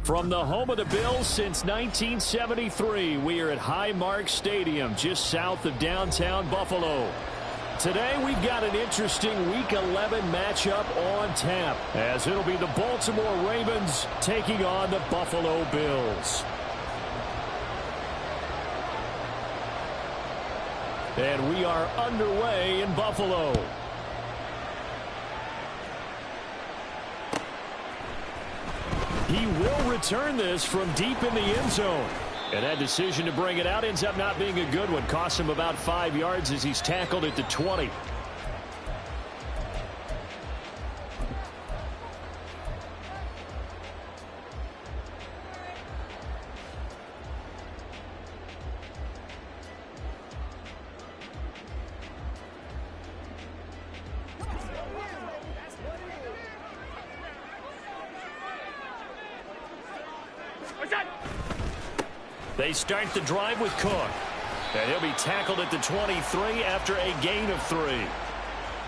From the home of the Bills since 1973, we are at Highmark Stadium, just south of downtown Buffalo. Today, we've got an interesting Week 11 matchup on tap, as it'll be the Baltimore Ravens taking on the Buffalo Bills. And we are underway in Buffalo. He will return this from deep in the end zone. And that decision to bring it out ends up not being a good one. Costs him about 5 yards as he's tackled at the 20. They start the drive with Cook. And he'll be tackled at the 23 after a gain of 3.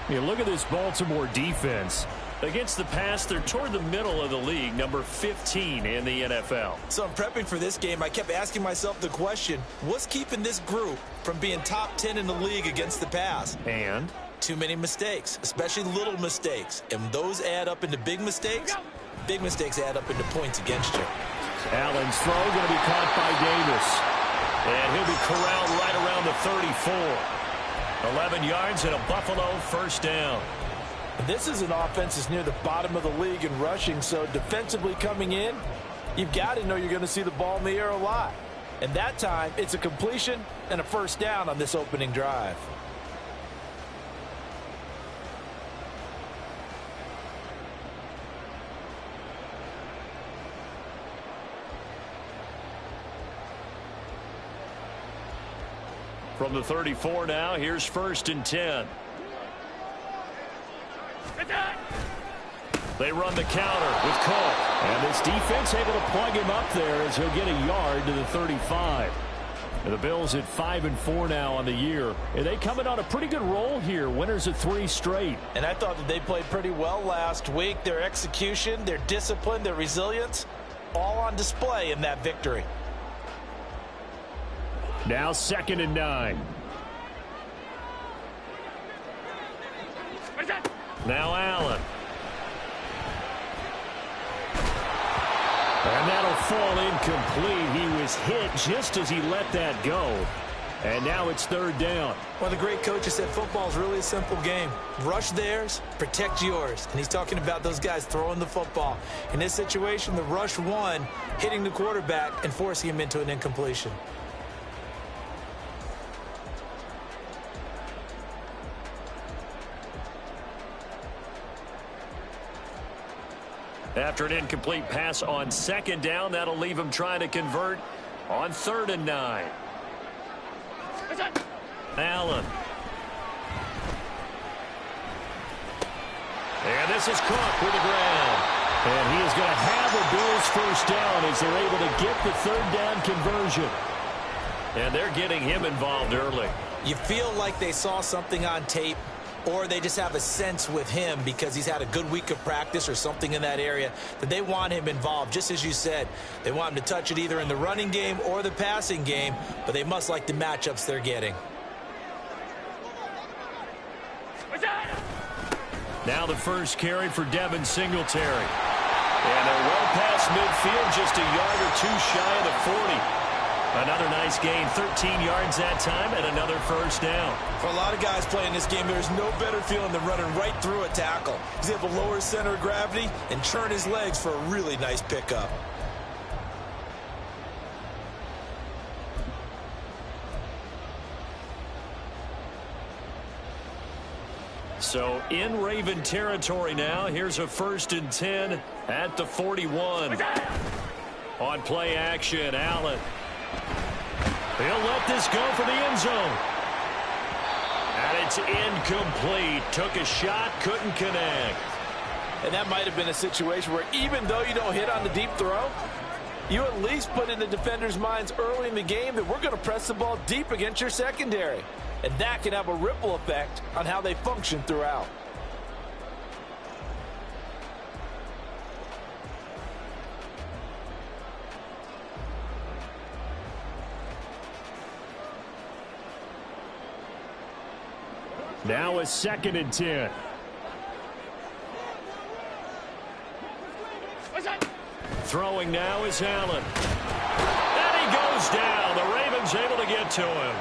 You look at this Baltimore defense. Against the pass, they're toward the middle of the league, number 15 in the NFL. So I'm prepping for this game. I kept asking myself the question, what's keeping this group from being top 10 in the league against the pass? And? Too many mistakes, especially little mistakes. And those add up into big mistakes. Big mistakes add up into points against you. Allen's throw going to be caught by Davis. And he'll be corralled right around the 34. 11 yards and a Buffalo first down. This is an offense that's near the bottom of the league in rushing, so defensively coming in, you've got to know you're going to see the ball in the air a lot. And that time, it's a completion and a first down on this opening drive. From the 34 now, here's 1st and 10. They run the counter with Cook. And this defense able to plug him up there as he'll get a yard to the 35. And the Bills at 5-4 now on the year. And they coming on a pretty good roll here. Winners of 3 straight. And I thought that they played pretty well last week. Their execution, their discipline, their resilience, all on display in that victory. Now 2nd and 9. Now Allen. And that'll fall incomplete. He was hit just as he let that go. And now it's 3rd down. One of the great coaches said football is really a simple game. Rush theirs, protect yours. And he's talking about those guys throwing the football. In this situation, the rush won, hitting the quarterback and forcing him into an incompletion. After an incomplete pass on 2nd down, that'll leave him trying to convert on 3rd and 9. Allen. And this is Cook with the ground. And he is going to have the Bills first down as they're able to get the 3rd down conversion. And they're getting him involved early. You feel like they saw something on tape, or they just have a sense with him because he's had a good week of practice or something in that area that they want him involved. Just as you said, they want him to touch it either in the running game or the passing game, but they must like the matchups they're getting. Now the first carry for Devin Singletary. And they're well past midfield, just a yard or 2 shy of the 40. Another nice gain, 13 yards that time, and another first down. For a lot of guys playing this game, there's no better feeling than running right through a tackle. He's able to lower his center of gravity and churn his legs for a really nice pickup. So in Raven territory now. Here's a 1st and 10 at the 41. On play action, Allen. He'll let this go for the end zone. And it's incomplete. Took a shot, couldn't connect. And that might have been a situation where even though you don't hit on the deep throw, you at least put in the defender's minds early in the game that we're going to press the ball deep against your secondary. And that can have a ripple effect on how they function throughout. Now a 2nd and 10. Throwing now is Allen. And he goes down. The Ravens able to get to him.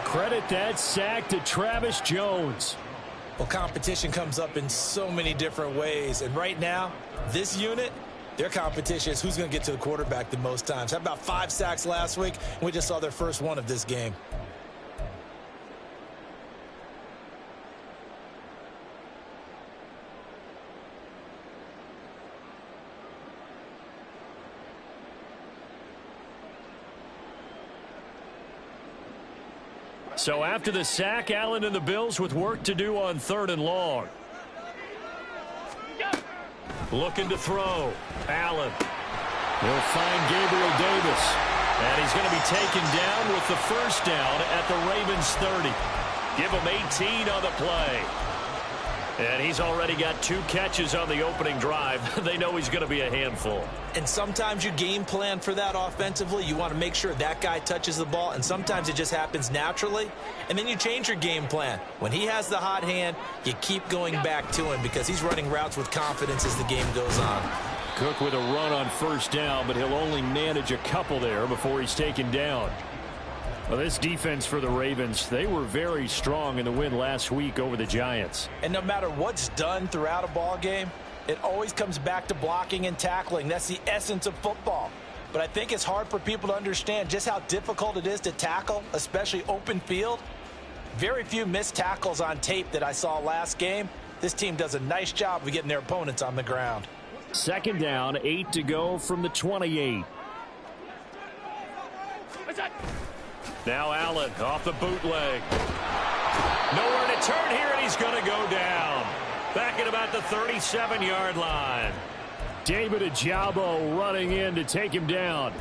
Credit that sack to Travis Jones. Well, competition comes up in so many different ways. And right now, this unit, their competition is who's going to get to the quarterback the most times. How about 5 sacks last week? We just saw their first one of this game. So after the sack, Allen and the Bills with work to do on 3rd and long. Looking to throw. Allen. He'll find Gabriel Davis. And he's going to be taken down with the 1st down at the Ravens 30. Give him 18 on the play. And he's already got 2 catches on the opening drive. They know he's going to be a handful. And sometimes you game plan for that offensively. You want to make sure that guy touches the ball, and sometimes it just happens naturally. And then you change your game plan. When he has the hot hand, you keep going back to him because he's running routes with confidence as the game goes on. Cook with a run on 1st down, but he'll only manage a couple there before he's taken down. Well, this defense for the Ravens, they were very strong in the win last week over the Giants. And no matter what's done throughout a ball game, it always comes back to blocking and tackling. That's the essence of football. But I think it's hard for people to understand just how difficult it is to tackle, especially open field. Very few missed tackles on tape that I saw last game. This team does a nice job of getting their opponents on the ground. 2nd down, 8 to go from the 28. Now Allen off the bootleg. Nowhere to turn here, and he's going to go down. Back at about the 37-yard line. David Ojabo running in to take him down.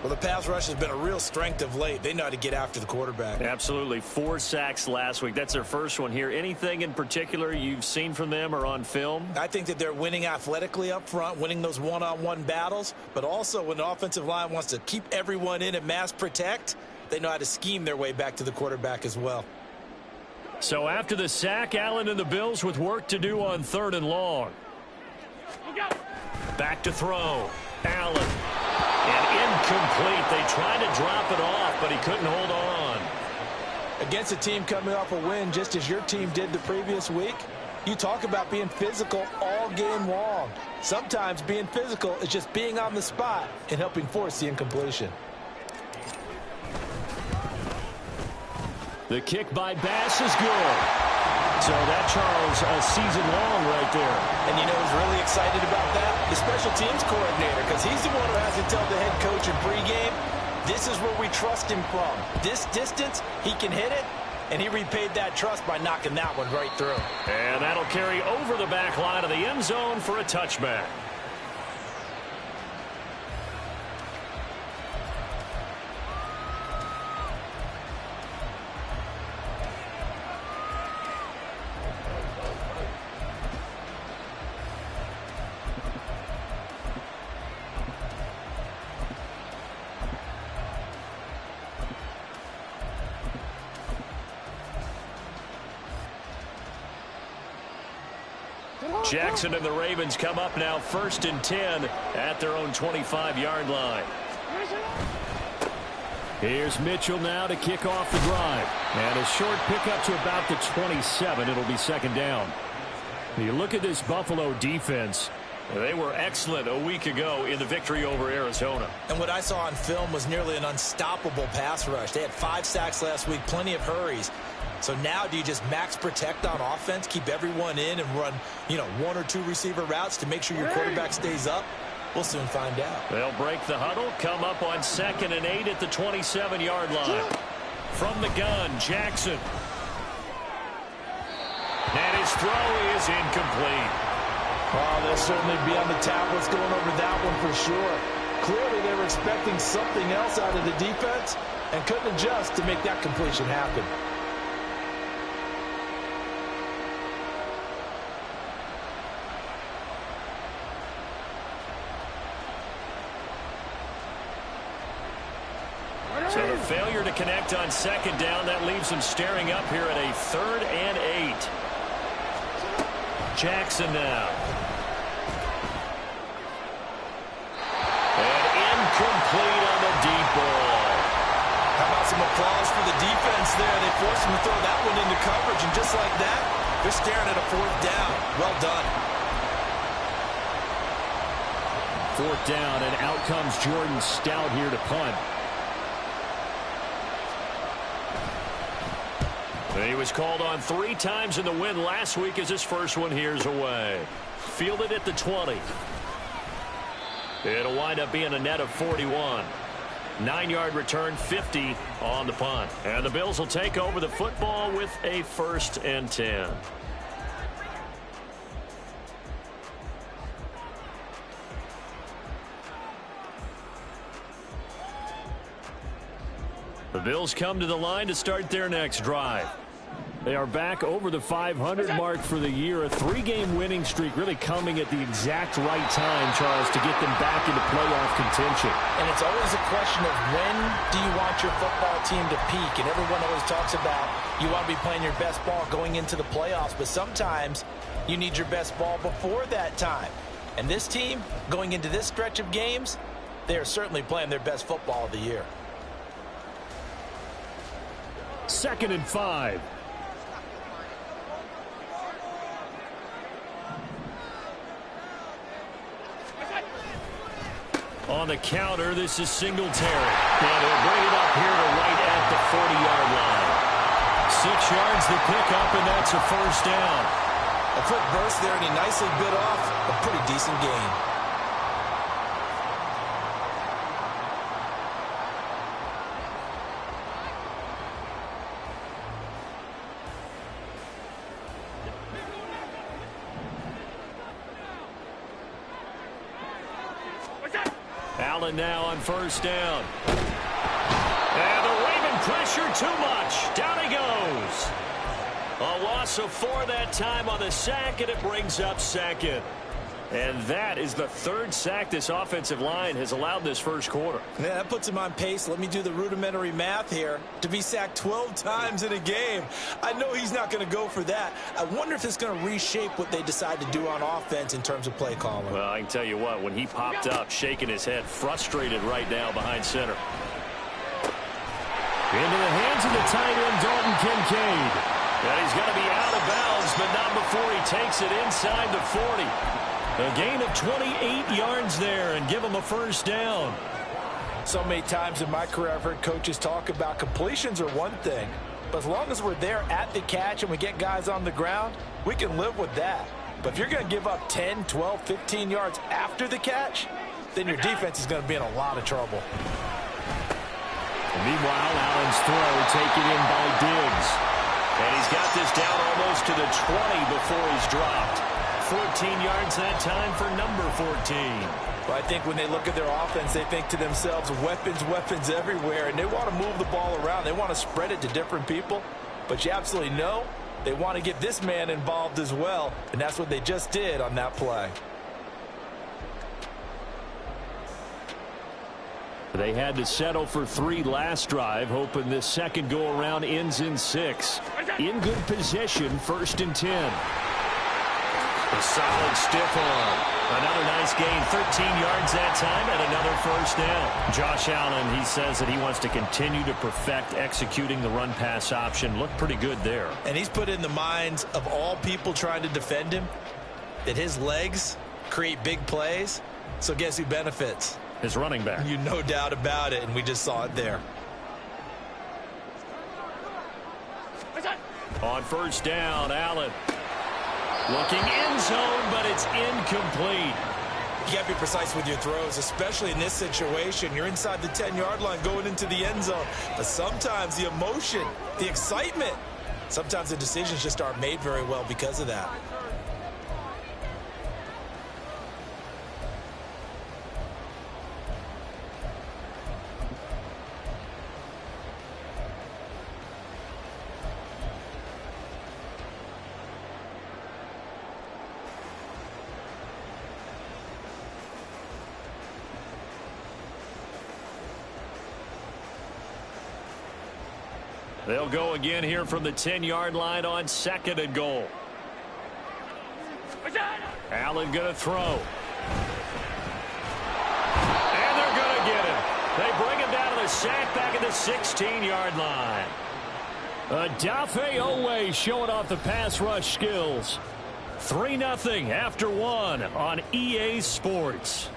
Well, the pass rush has been a real strength of late. They know how to get after the quarterback. Absolutely. 4 sacks last week. That's their first one here. Anything in particular you've seen from them or on film? I think that they're winning athletically up front, winning those one-on-one battles, but also when the offensive line wants to keep everyone in and mass protect, they know how to scheme their way back to the quarterback as well. So after the sack, Allen and the Bills with work to do on 3rd and long. Back to throw. Allen. And incomplete. They tried to drop it off, but he couldn't hold on. Against a team coming off a win just as your team did the previous week, you talk about being physical all game long. Sometimes being physical is just being on the spot and helping force the incompletion. The kick by Bass is good. So that, Charles, a season long right there. And you know who's really excited about that? The special teams coordinator, because he's the one who has to tell the head coach in pregame, this is where we trust him from. This distance, he can hit it, and he repaid that trust by knocking that one right through. And that'll carry over the back line of the end zone for a touchback. Jackson and the Ravens come up now 1st and 10 at their own 25-yard line. Here's Mitchell now to kick off the drive. And a short pickup to about the 27. It'll be 2nd down. You look at this Buffalo defense. They were excellent a week ago in the victory over Arizona. And what I saw on film was nearly an unstoppable pass rush. They had 5 sacks last week, plenty of hurries. So now do you just max protect on offense, keep everyone in and run, one or two receiver routes to make sure your quarterback stays up? We'll soon find out. They'll break the huddle, come up on 2nd and 8 at the 27-yard line. From the gun, Jackson. And his throw is incomplete. Oh, they'll certainly be on the tablets going over that one for sure. Clearly they were expecting something else out of the defense and couldn't adjust to make that completion happen. So the failure to connect on 2nd down, that leaves him staring up here at a 3rd and 8. Jackson now. And incomplete on the deep ball. How about some applause for the defense there? They forced him to throw that one into coverage, and just like that, they're staring at a 4th down. Well done. 4th down, and out comes Jordan Stout here to punt. He was called on 3 times in the win last week as his first one here's away. Fielded at the 20. It'll wind up being a net of 41. 9-yard return, 50 on the punt. And the Bills will take over the football with a 1st and 10. The Bills come to the line to start their next drive. They are back over the 500 mark for the year. A 3-game winning streak really coming at the exact right time, Charles, to get them back into playoff contention. And it's always a question of when do you want your football team to peak? And everyone always talks about you want to be playing your best ball going into the playoffs, but sometimes you need your best ball before that time. And this team, going into this stretch of games, they are certainly playing their best football of the year. 2nd and 5. On the counter, this is Singletary. And he'll bring it up here to right at the 40-yard line. 6 yards the pickup, and that's a 1st down. A quick burst there, and he nicely bit off a pretty decent gain. Allen now on 1st down. And the Raven pressure too much. Down he goes. A loss of 4 that time on the sack, and it brings up 2nd. And that is the 3rd sack this offensive line has allowed this first quarter. Yeah, that puts him on pace. Let me do the rudimentary math here. To be sacked 12 times in a game. I know he's not going to go for that. I wonder if it's going to reshape what they decide to do on offense in terms of play calling. Well, I can tell you what, when he popped up, shaking his head, frustrated right now behind center. Into the hands of the tight end, Dalton Kincaid. And he's going to be out of bounds, but not before he takes it inside the 40. A gain of 28 yards there and give him a 1st down. So many times in my career I've heard coaches talk about completions are one thing, but as long as we're there at the catch and we get guys on the ground, we can live with that. But if you're going to give up 10, 12, 15 yards after the catch, then your defense is going to be in a lot of trouble. And meanwhile, Allen's throw taken in by Diggs. And he's got this down almost to the 20 before he's dropped. 14 yards that time for number 14. Well, I think when they look at their offense, they think to themselves, weapons, weapons everywhere, and they want to move the ball around. They want to spread it to different people, but you absolutely know they want to get this man involved as well, and that's what they just did on that play. They had to settle for 3 last drive, hoping this second go-around ends in 6. In good position, 1st and 10. A solid stiff arm. Another nice gain, 13 yards that time, and another 1st down. Josh Allen, he says that he wants to continue to perfect executing the run-pass option. Looked pretty good there. And he's put in the minds of all people trying to defend him that his legs create big plays. So guess who benefits? His running back. You no doubt about it, and we just saw it there. On first down, Allen. Looking end zone, but it's incomplete. You got to be precise with your throws, especially in this situation. You're inside the 10-yard line going into the end zone. But sometimes the emotion, the excitement, sometimes the decisions just aren't made very well because of that. They'll go again here from the 10-yard line on second and goal. Allen going to throw. And they're going to get him. They bring him down to the sack back at the 16-yard line. Duece Owe showing off the pass rush skills. 3-0 after one on EA Sports.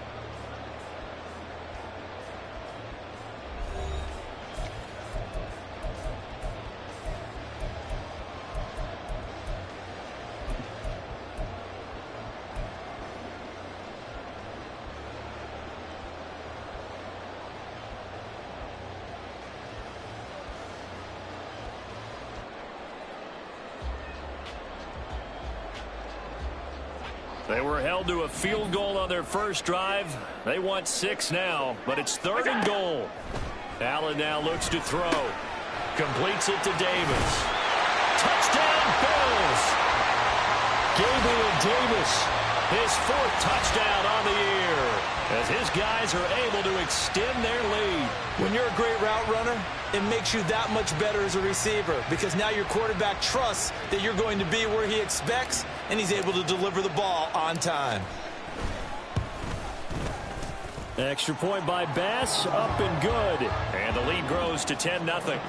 They were held to a field goal on their first drive. They want 6 now, but it's third and goal. Allen now looks to throw. Completes it to Davis. Touchdown, Bills! Gabriel Davis, his 4th touchdown on the year, as his guys are able to extend their lead. When you're a great route runner, it makes you that much better as a receiver because now your quarterback trusts that you're going to be where he expects, and he's able to deliver the ball on time. Extra point by Bass, up and good. And the lead grows to 10-0.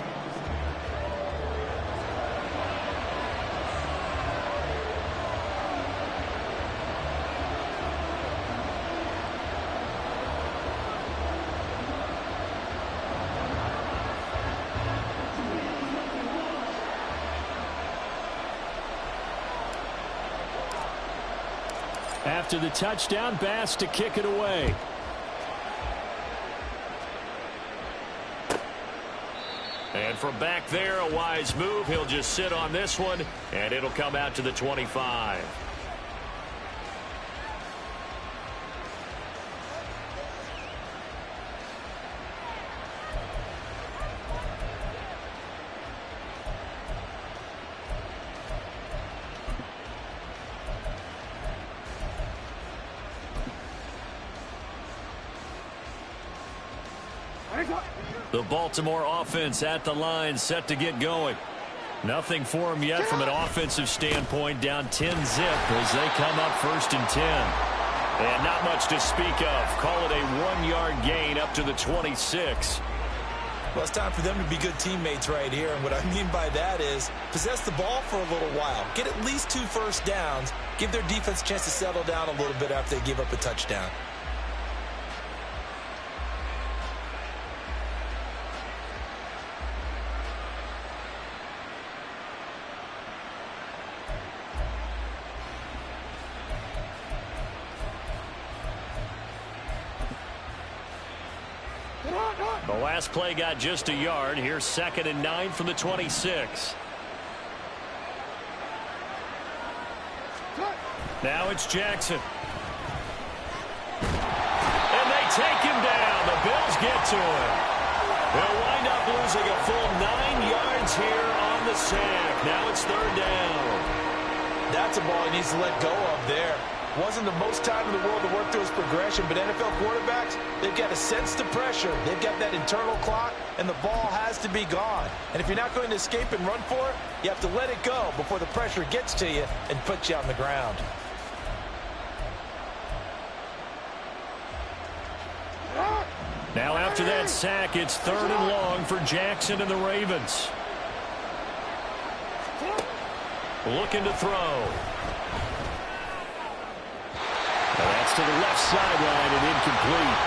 After the touchdown, Bass to kick it away. And from back there, a wise move. He'll just sit on this one, and it'll come out to the 25. The Baltimore offense at the line, set to get going. Nothing for them yet from an offensive standpoint, down 10-zip as they come up 1st and 10. And not much to speak of. Call it a 1-yard gain up to the 26. Well, it's time for them to be good teammates right here. And what I mean by that is possess the ball for a little while. Get at least 2 first downs. Give their defense a chance to settle down a little bit after they give up a touchdown. The last play got just a yard. Here's 2nd and 9 from the 26. Now it's Jackson. And they take him down. The Bills get to him. They'll wind up losing a full 9 yards here on the sack. Now it's 3rd down. That's a ball he needs to let go of there. Wasn't the most time in the world to work through his progression, but NFL quarterbacks, they've got to sense the pressure. They've got that internal clock, and the ball has to be gone. And if you're not going to escape and run for it, you have to let it go before the pressure gets to you and puts you on the ground. Now after that sack, it's 3rd and long for Jackson and the Ravens. Looking to throw. And that's to the left sideline and incomplete.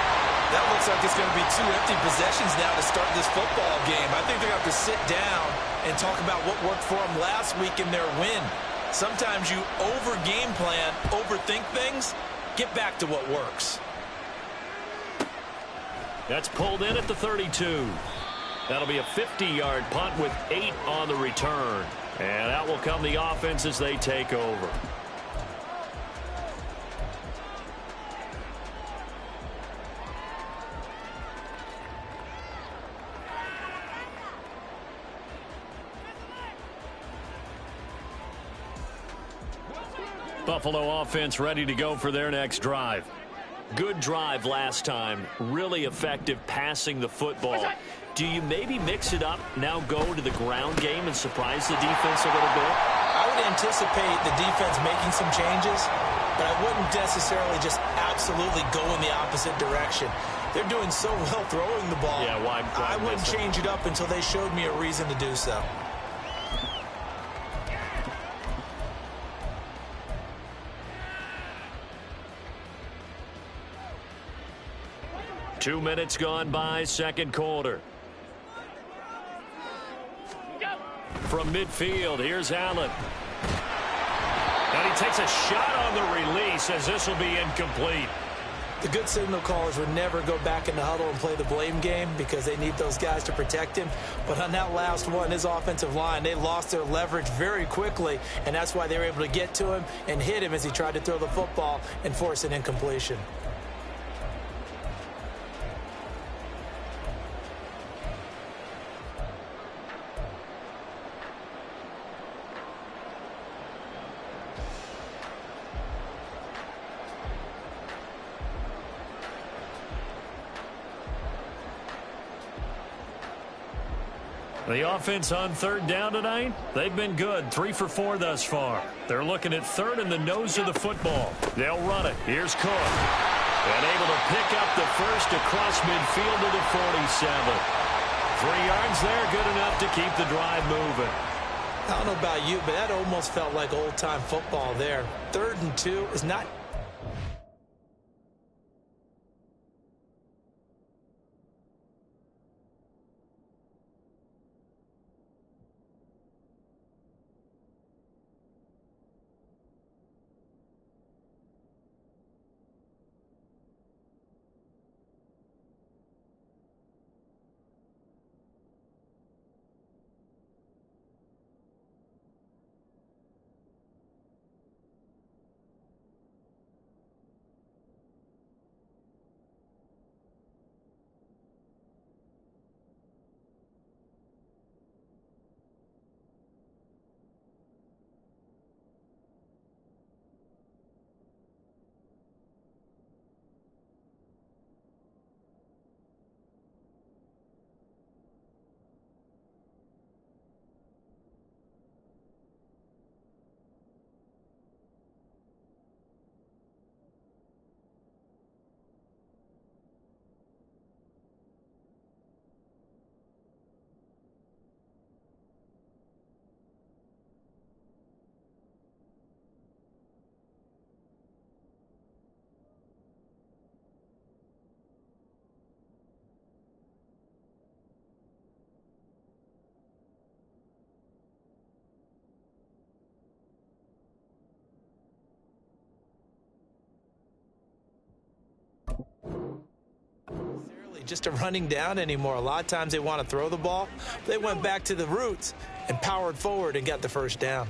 That looks like it's going to be 2 empty possessions now to start this football game. I think they're going to have to sit down and talk about what worked for them last week in their win. Sometimes you over-game plan, overthink things. Get back to what works. That's pulled in at the 32. That'll be a 50-yard punt with 8 on the return. And out will come the offense as they take over. Buffalo offense ready to go for their next drive. Good drive last time. Really effective passing the football. Do you maybe mix it up, now go to the ground game and surprise the defense a little bit? I would anticipate the defense making some changes, but I wouldn't necessarily just absolutely go in the opposite direction. They're doing so well throwing the ball. Yeah, why I wouldn't change it up until they showed me a reason to do so. Two minutes gone by, second quarter. From midfield, here's Allen. And he takes a shot on the release as this will be incomplete. The good signal callers would never go back in the huddle and play the blame game because they need those guys to protect him. But on that last one, his offensive line, they lost their leverage very quickly, and that's why they were able to get to him and hit him as he tried to throw the football and force an incompletion. The offense on third down tonight, they've been good. 3 for 4 thus far. They're looking at third in the nose of the football. They'll run it. Here's Cook. And able to pick up the first across midfield to the 47. 3 yards there, good enough to keep the drive moving. I don't know about you, but that almost felt like old-time football there. 3rd and 2 is not... just a running down anymore. A lot of times they want to throw the ball. They went back to the roots and powered forward and got the first down.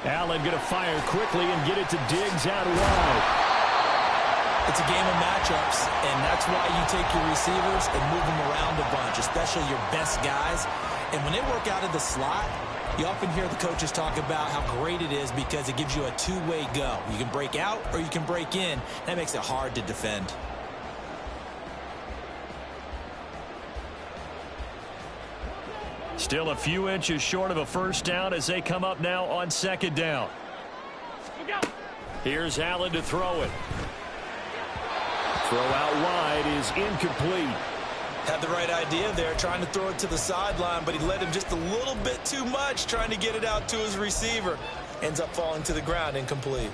Allen going to fire quickly and get it to Diggs out wide. It's a game of matchups, and that's why you take your receivers and move them around a bunch, especially your best guys. And when they work out of the slot, you often hear the coaches talk about how great it is because it gives you a two-way go. You can break out or you can break in. That makes it hard to defend. Still a few inches short of a first down as they come up now on second down. Here's Allen to throw it. Throw out wide is incomplete. Had the right idea there, trying to throw it to the sideline, but he led him just a little bit too much, trying to get it out to his receiver. Ends up falling to the ground, incomplete.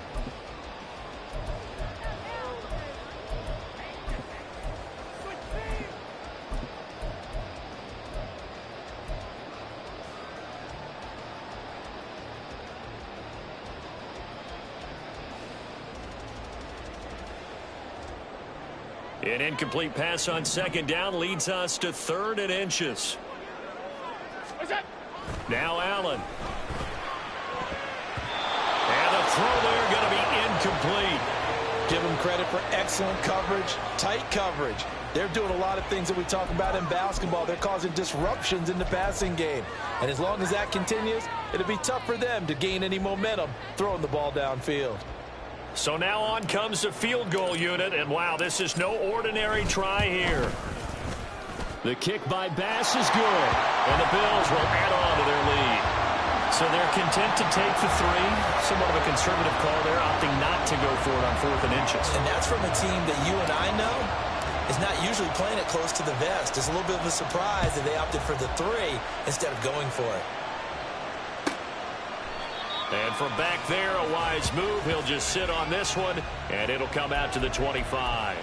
An incomplete pass on second down leads us to 3rd and inches. Now Allen. And the throw there going to be incomplete. Give them credit for excellent coverage, tight coverage. They're doing a lot of things that we talk about in basketball. They're causing disruptions in the passing game. And as long as that continues, it'll be tough for them to gain any momentum throwing the ball downfield. So now on comes the field goal unit, and wow, this is no ordinary try here. The kick by Bass is good, and the Bills will add on to their lead. So they're content to take the 3. Somewhat of a conservative call there, opting not to go for it on 4th and inches. And that's from a team that you and I know is not usually playing it close to the vest. It's a little bit of a surprise that they opted for the 3 instead of going for it. And from back there, a wise move. He'll just sit on this one, and it'll come out to the 25.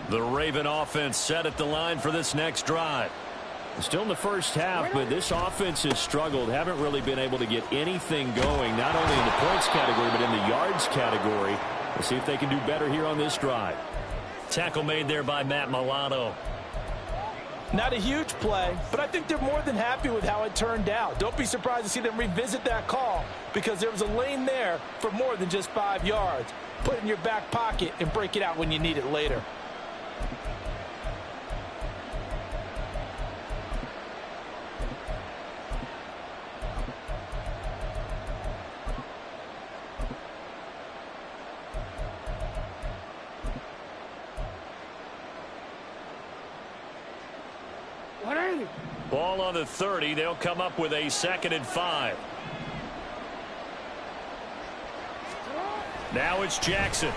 The Raven offense set at the line for this next drive. Still in the first half, but this offense has struggled. Haven't really been able to get anything going, not only in the points category, but in the yards category. We'll see if they can do better here on this drive. Tackle made there by Matt Milano. Not a huge play, but I think they're more than happy with how it turned out. Don't be surprised to see them revisit that call because there was a lane there for more than just 5 yards. Put it in your back pocket and break it out when you need it later. Ball on the 30. They'll come up with a 2nd and 5. Now it's Jackson.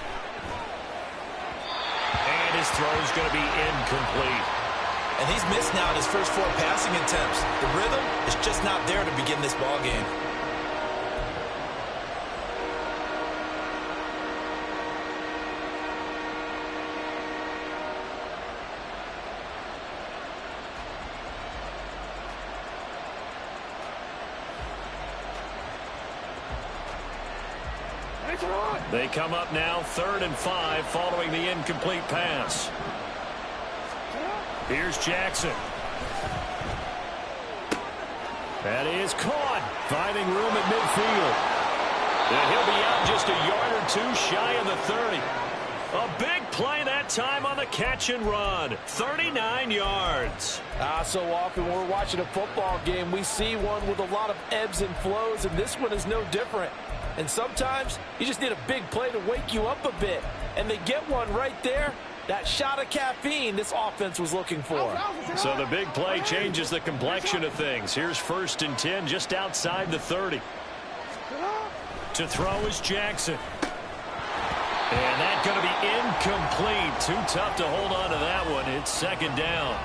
And his throw is going to be incomplete. And he's missed now in his first 4 passing attempts. The rhythm is just not there to begin this ball game. They come up now 3rd and 5 following the incomplete pass. Here's Jackson. That is caught. Finding room at midfield. And he'll be out just a yard or 2 shy of the 30. A big play that time on the catch and run. 39 yards. So often when we're watching a football game, we see one with a lot of ebbs and flows, and this one is no different. And sometimes you just need a big play to wake you up a bit. And they get one right there. That shot of caffeine this offense was looking for. So the big play changes the complexion of things. Here's 1st and 10 just outside the 30. To throw is Jackson. And that's going to be incomplete. Too tough to hold on to that one. It's 2nd down.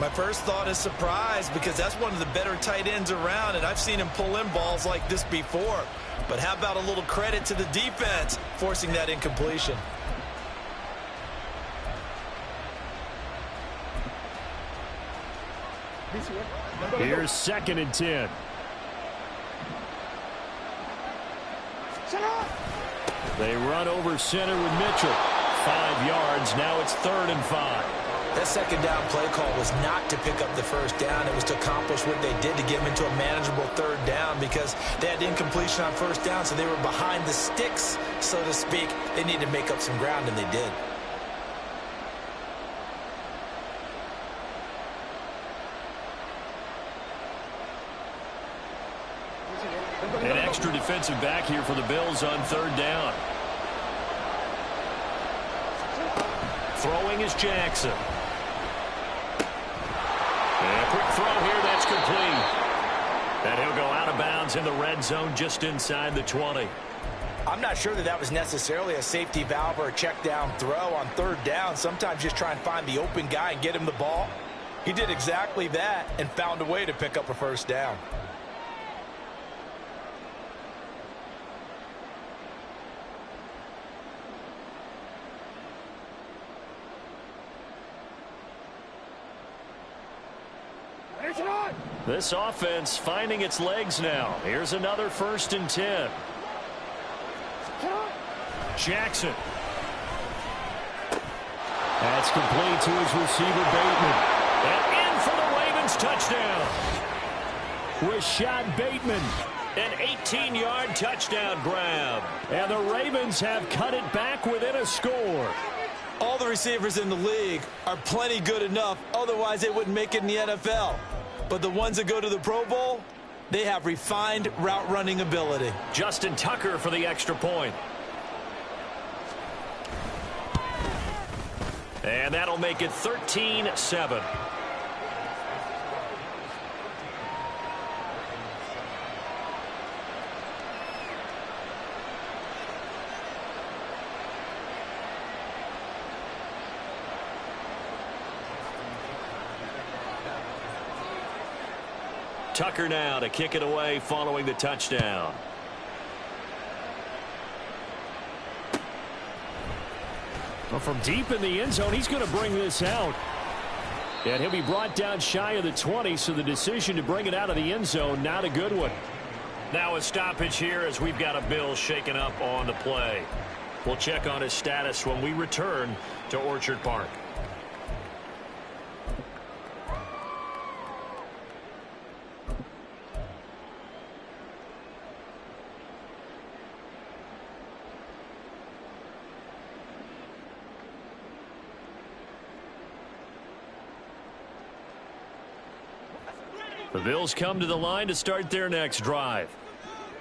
My first thought is surprise because that's one of the better tight ends around, and I've seen him pull in balls like this before. But how about a little credit to the defense forcing that incompletion? Here's 2nd and 10. They run over center with Mitchell. 5 yards. Now it's 3rd and 5. That second down play call was not to pick up the first down. It was to accomplish what they did to get them into a manageable third down because they had incompletion on first down, so they were behind the sticks, so to speak. They needed to make up some ground, and they did. An extra defensive back here for the Bills on third down. Throwing is Jackson. And a quick throw here, that's complete. And he'll go out of bounds in the red zone just inside the 20. I'm not sure that was necessarily a safety valve or a check down throw on third down. Sometimes just try and find the open guy and get him the ball. He did exactly that and found a way to pick up a first down. This offense finding its legs now. Here's another 1st and 10. Jackson. That's complete to his receiver, Bateman. And in for the Ravens touchdown. Rashad Bateman, an 18-yard touchdown grab. And the Ravens have cut it back within a score. All the receivers in the league are plenty good enough. Otherwise, they wouldn't make it in the NFL. But the ones that go to the Pro Bowl, they have refined route running ability. Justin Tucker for the extra point. And that'll make it 13-7. Tucker now to kick it away following the touchdown. Well, from deep in the end zone, he's going to bring this out. And he'll be brought down shy of the 20, so the decision to bring it out of the end zone, not a good one. Now a stoppage here as we've got a Bill shaken up on the play. We'll check on his status when we return to Orchard Park. The Bills come to the line to start their next drive.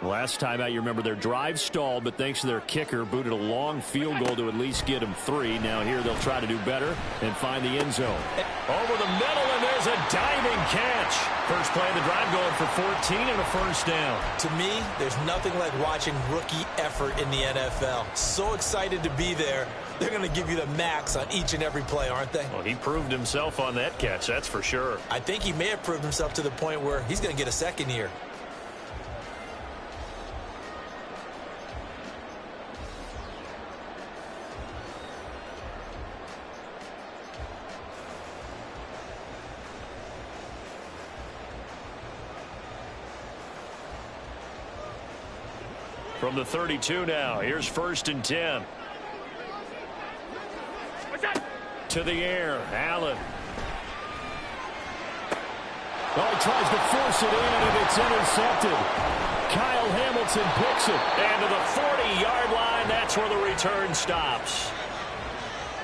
Last time out, you remember their drive stalled, but thanks to their kicker, booted a long field goal to at least get them 3. Now here they'll try to do better and find the end zone. Over the middle, and there's a diving catch. First play of the drive going for 14 and a first down. To me, there's nothing like watching rookie effort in the NFL. So excited to be there. They're going to give you the max on each and every play, aren't they? Well, he proved himself on that catch, that's for sure. I think he may have proved himself to the point where he's going to get a second year. From the 32 now, here's 1st and 10. To the air, Allen. Oh, he tries to force it in, and it's intercepted. Kyle Hamilton picks it. And to the 40-yard line, that's where the return stops.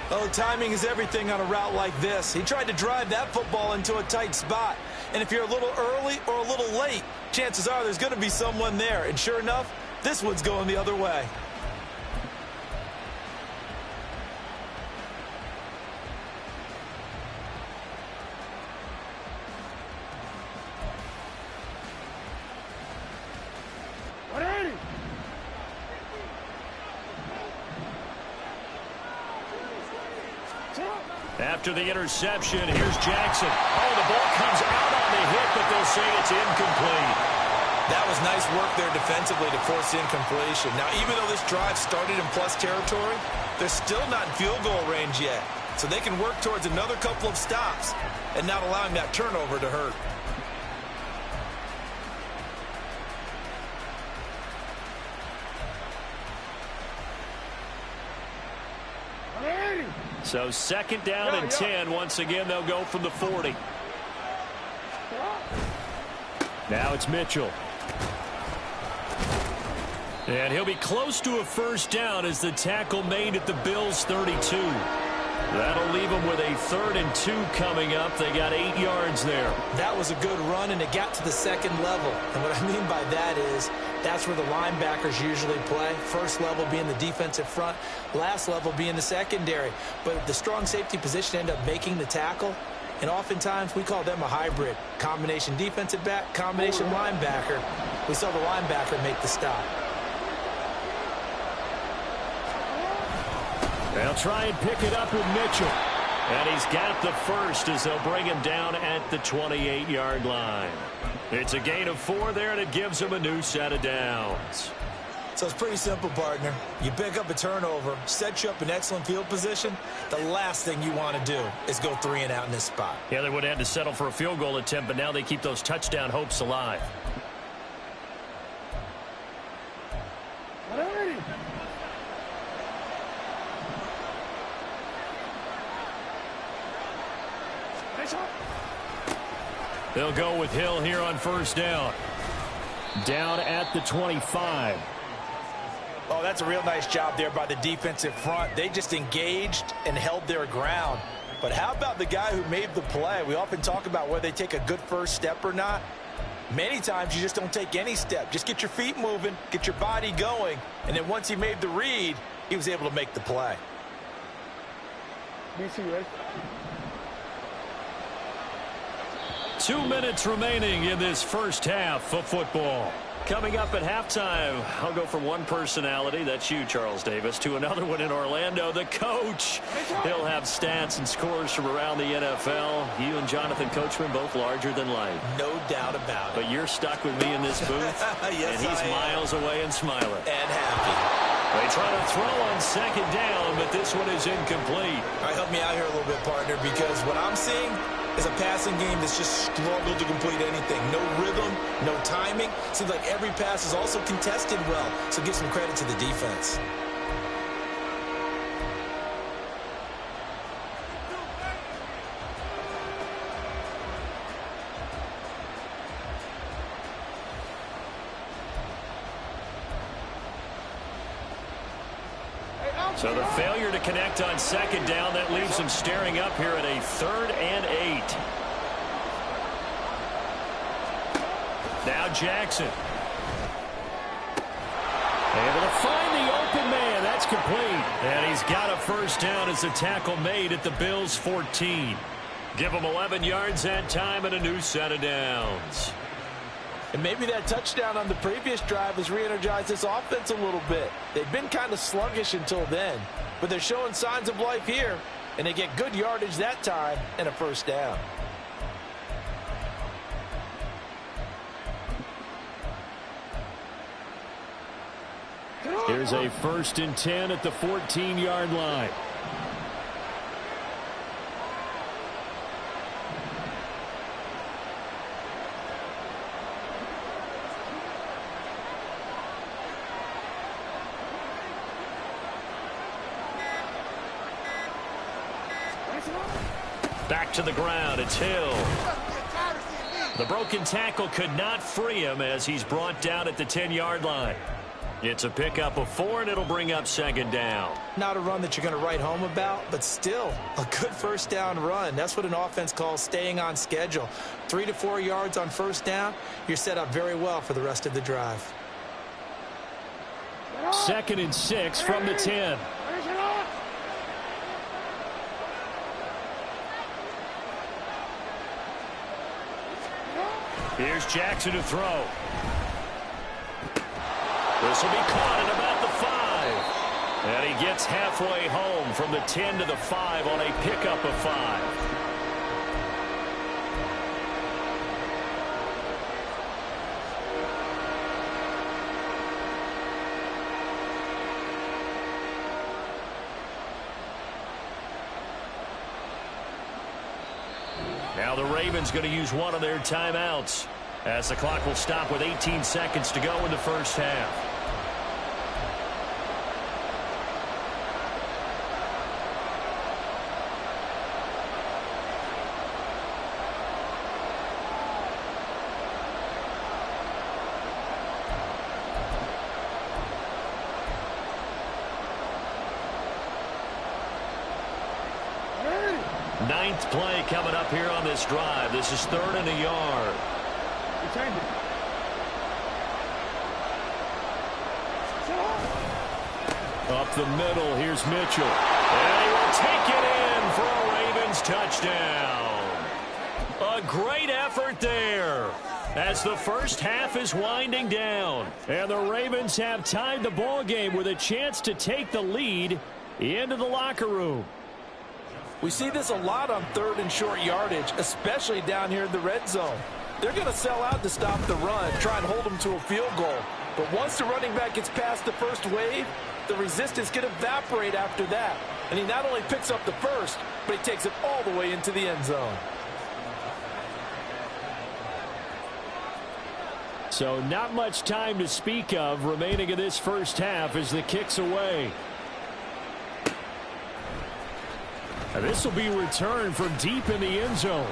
Oh, timing is everything on a route like this. He tried to drive that football into a tight spot. And if you're a little early or a little late, chances are there's going to be someone there. And sure enough, this one's going the other way. After the interception, here's Jackson. Oh, the ball comes out on the hit, but they'll say it's incomplete. That was nice work there defensively to force incompletion. Now, even though this drive started in plus territory, they're still not in field goal range yet. So they can work towards another couple of stops and not allowing that turnover to hurt. So second down and 10. Once again, they'll go from the 40. Now it's Mitchell. And he'll be close to a first down as the tackle made at the Bills' 32. That'll leave them with a 3rd and 2 coming up. They got 8 yards there. That was a good run, and it got to the second level. And what I mean by that is that's where the linebackers usually play. First level being the defensive front, last level being the secondary. But the strong safety position ended up making the tackle. And oftentimes we call them a hybrid. Combination defensive back, combination linebacker. We saw the linebacker make the stop. They'll try and pick it up with Mitchell. And he's got the first as they'll bring him down at the 28-yard line. It's a gain of 4 there, and it gives him a new set of downs. So it's pretty simple, partner. You pick up a turnover, set you up in excellent field position. The last thing you want to do is go 3 and out in this spot. Yeah, they would have had to settle for a field goal attempt, but now they keep those touchdown hopes alive. They'll go with Hill here on first down. Down at the 25. Oh, that's a real nice job there by the defensive front. They just engaged and held their ground. But how about the guy who made the play? We often talk about whether they take a good first step or not. Many times you just don't take any step. Just get your feet moving, get your body going, and then once he made the read, he was able to make the play. DC, right? 2 minutes remaining in this first half of football. Coming up at halftime, I'll go from one personality, that's you, Charles Davis, to another one in Orlando, the coach. He'll have stats and scores from around the NFL. You and Jonathan Coachman, both larger than life. No doubt about it. But you're stuck with me in this booth, yes, and he's miles away and smiling. And happy. They try to throw on second down, but this one is incomplete. All right, help me out here a little bit, partner, because what I'm seeing is a passing game that's just struggled to complete anything. No rhythm, no timing. Seems like every pass is also contested well, so give some credit to the defense. So the failure to connect on second down, that leaves them staring up here at a 3rd and 8. Now Jackson. Able to find the open man. That's complete. And he's got a first down as the tackle made at the Bills' 14. Give them 11 yards that time and a new set of downs. And maybe that touchdown on the previous drive has re-energized this offense a little bit. They've been kind of sluggish until then, but they're showing signs of life here, and they get good yardage that time and a first down. Here's a 1st and 10 at the 14-yard line. Back to the ground. It's Hill. The broken tackle could not free him as he's brought down at the 10-yard line. It's a pickup of 4, and it'll bring up second down. Not a run that you're going to write home about, but still a good first down run. That's what an offense calls staying on schedule. 3 to 4 yards on first down, you're set up very well for the rest of the drive. 2nd and 6 from the 10. Here's Jackson to throw. This will be caught at about the 5. And he gets halfway home from the 10 to the 5 on a pickup of 5. Now the Ravens going to use one of their timeouts as the clock will stop with 18 seconds to go in the first half. Ninth play coming up here on this drive. This is 3rd and a yard. Up the middle, here's Mitchell. And he will take it in for a Ravens touchdown. A great effort there as the first half is winding down. And the Ravens have tied the ball game with a chance to take the lead into the locker room. We see this a lot on 3rd and short yardage, especially down here in the red zone. They're going to sell out to stop the run, try and hold them to a field goal. But once the running back gets past the first wave, the resistance can evaporate after that. And he not only picks up the first, but he takes it all the way into the end zone. So not much time to speak of remaining in this first half as the kick's away. And this will be returned from deep in the end zone.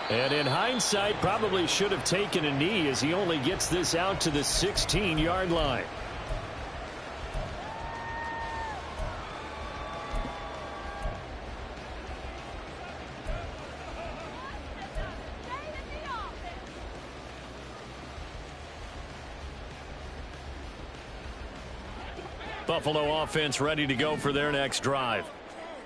And in hindsight, probably should have taken a knee as he only gets this out to the 16-yard line. Buffalo offense ready to go for their next drive.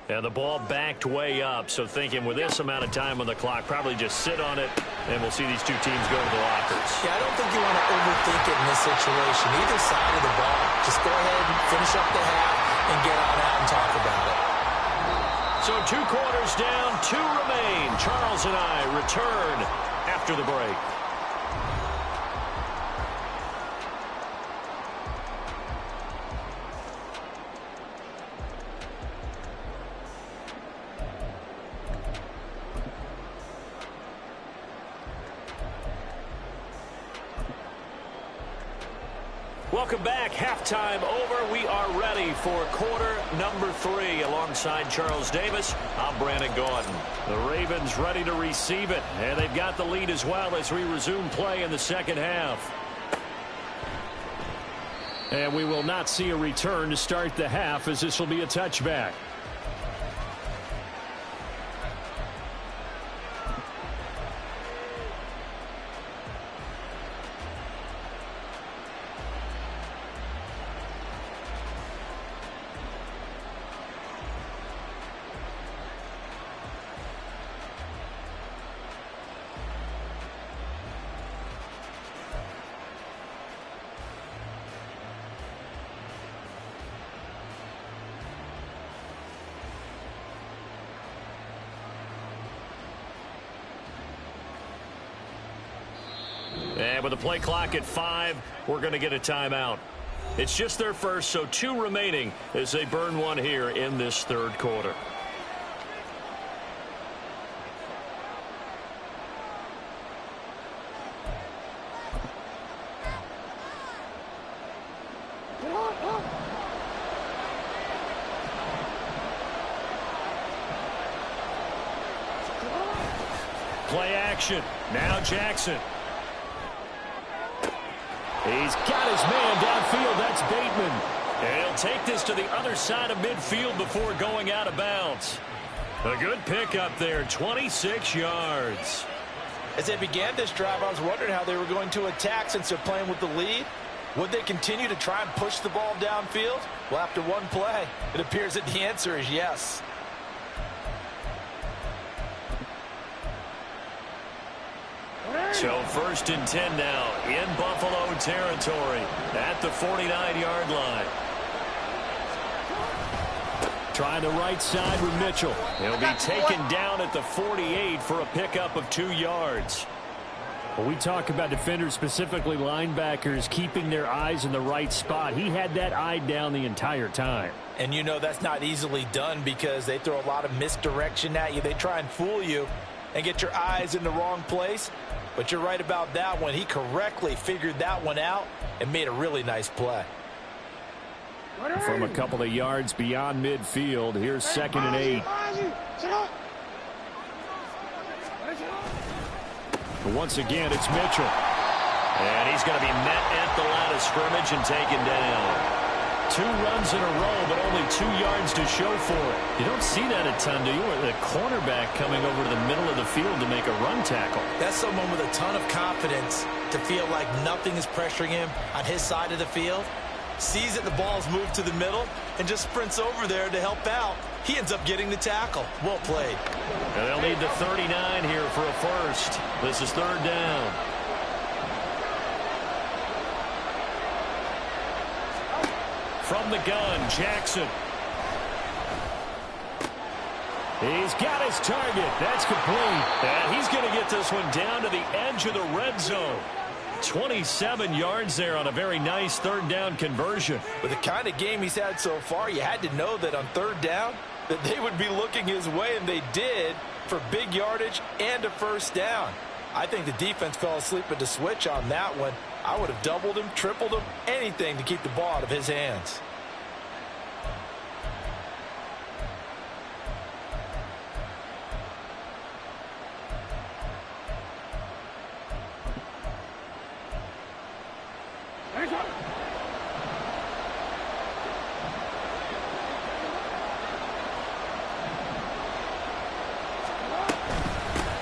And the ball backed way up, so thinking with this amount of time on the clock, probably just sit on it, and we'll see these two teams go to the lockers. Yeah, I don't think you want to overthink it in this situation. Either side of the ball. Just go ahead and finish up the half and get on out and talk about it. So 2 quarters down, 2 remain. Charles and I return after the break. Welcome back. Halftime over. We are ready for quarter number 3. Alongside Charles Davis, I'm Brandon Gordon. The Ravens ready to receive it, and they've got the lead as well as we resume play in the second half. And we will not see a return to start the half, as this will be a touchback. And with the play clock at 5, we're going to get a timeout. It's just their first, so 2 remaining as they burn one here in this 3rd quarter. Play action. Now Jackson. He's got his man downfield. That's Bateman. And he'll take this to the other side of midfield before going out of bounds. A good pickup there, 26 yards. As they began this drive, I was wondering how they were going to attack since they're playing with the lead. Would they continue to try and push the ball downfield? Well, after one play, it appears that the answer is yes. So 1st and 10 now in Buffalo territory at the 49-yard line. Trying the right side with Mitchell. He'll be taken down at the 48 for a pickup of 2 yards. When we talk about defenders, specifically linebackers, keeping their eyes in the right spot, he had that eye down the entire time. And you know that's not easily done because they throw a lot of misdirection at you. They try and fool you and get your eyes in the wrong place. But you're right about that one. He correctly figured that one out and made a really nice play. From a couple of yards beyond midfield, here's 2nd and 8. But once again, it's Mitchell. And he's going to be met at the line of scrimmage and taken down. 2 runs in a row, but only 2 yards to show for it. You don't see that a ton, do you? Or the cornerback coming over to the middle of the field to make a run tackle. That's someone with a ton of confidence to feel like nothing is pressuring him on his side of the field. Sees that the ball's moved to the middle and just sprints over there to help out. He ends up getting the tackle. Well played. And they'll need the 39 here for a first. This is 3rd down. From the gun, Jackson. He's got his target. That's complete. And he's going to get this one down to the edge of the red zone. 27 yards there on a very nice 3rd down conversion. With the kind of game he's had so far, you had to know that on 3rd down that they would be looking his way, and they did, for big yardage and a first down. I think the defense fell asleep at the switch on that one. I would have doubled him, tripled him, anything to keep the ball out of his hands.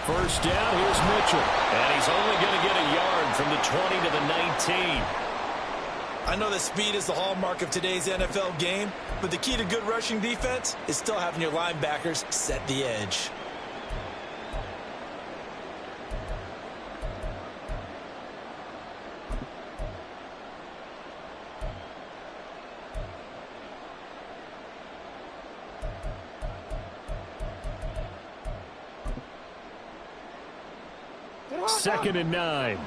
First down, here's Mitchell. And he's only going to get a yard from the 20 to the 19. I know that speed is the hallmark of today's NFL game, but the key to good rushing defense is still having your linebackers set the edge. Second and 9.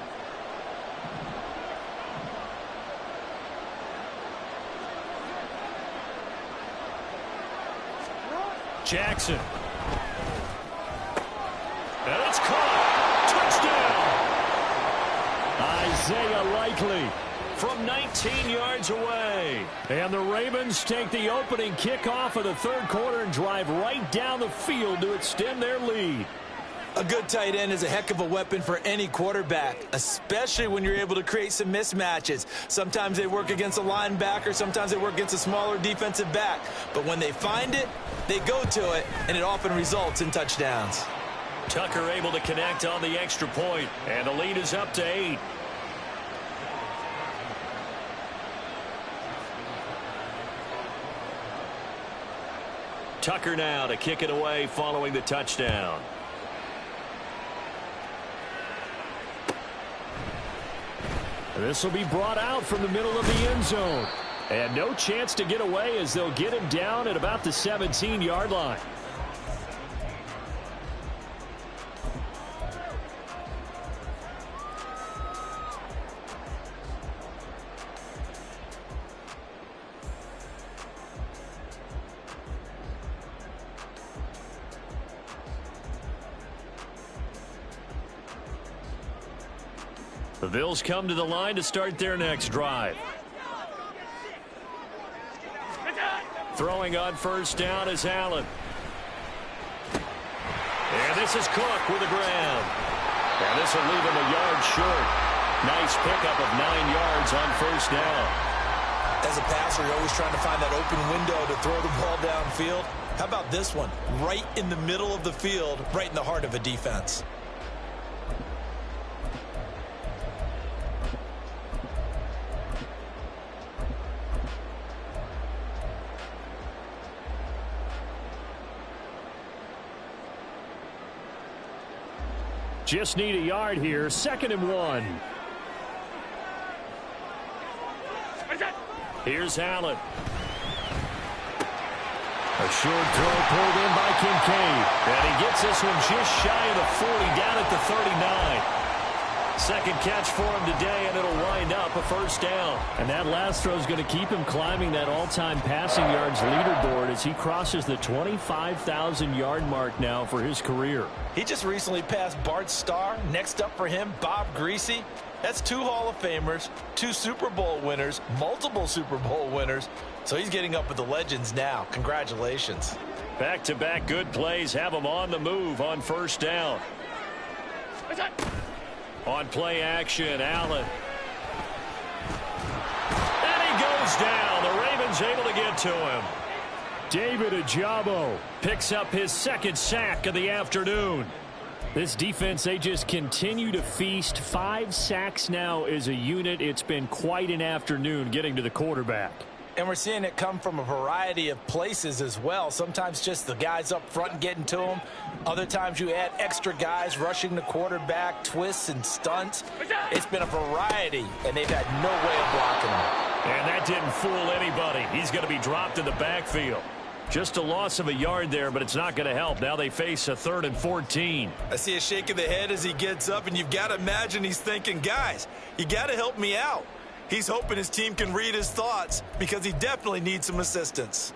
Jackson. And it's caught. Touchdown. Isaiah Likely from 19 yards away. And the Ravens take the opening kickoff of the 3rd quarter and drive right down the field to extend their lead. A good tight end is a heck of a weapon for any quarterback, especially when you're able to create some mismatches. Sometimes they work against a linebacker, sometimes they work against a smaller defensive back. But when they find it, they go to it, and it often results in touchdowns. Tucker able to connect on the extra point, and the lead is up to 8. Tucker now to kick it away following the touchdown. This will be brought out from the middle of the end zone. And no chance to get away as they'll get him down at about the 17-yard line. The Bills come to the line to start their next drive. Throwing on first down is Allen. And this is Cook with the ground. And this will leave him a yard short. Nice pickup of 9 yards on first down. As a passer, you're always trying to find that open window to throw the ball downfield. How about this one? Right in the middle of the field, right in the heart of a defense. Just need a yard here. 2nd and 1. Here's Allen. A short throw pulled in by Kincaid. And he gets this one just shy of the 40, down at the 39. Second catch for him today, and it'll wind up a first down. And that last throw is going to keep him climbing that all-time passing yards leaderboard as he crosses the 25,000-yard mark now for his career. He just recently passed Bart Starr. Next up for him, Bob Greasy. That's 2 Hall of Famers, 2 Super Bowl winners, multiple Super Bowl winners. So he's getting up with the legends now. Congratulations. Back-to-back good plays have him on the move on first down. On play action, Allen. And he goes down. The Ravens was able to get to him. David Ajabo picks up his second sack of the afternoon. This defense, they just continue to feast. 5 sacks now as a unit. It's been quite an afternoon getting to the quarterback. And we're seeing it come from a variety of places as well. Sometimes just the guys up front getting to him. Other times you add extra guys rushing the quarterback, twists and stunts. It's been a variety, and they've had no way of blocking him. And that didn't fool anybody. He's going to be dropped in the backfield. Just a loss of a yard there, but it's not going to help. Now they face a 3rd and 14. I see a shake of the head as he gets up, and you've got to imagine he's thinking, guys, you got to help me out. He's hoping his team can read his thoughts because he definitely needs some assistance.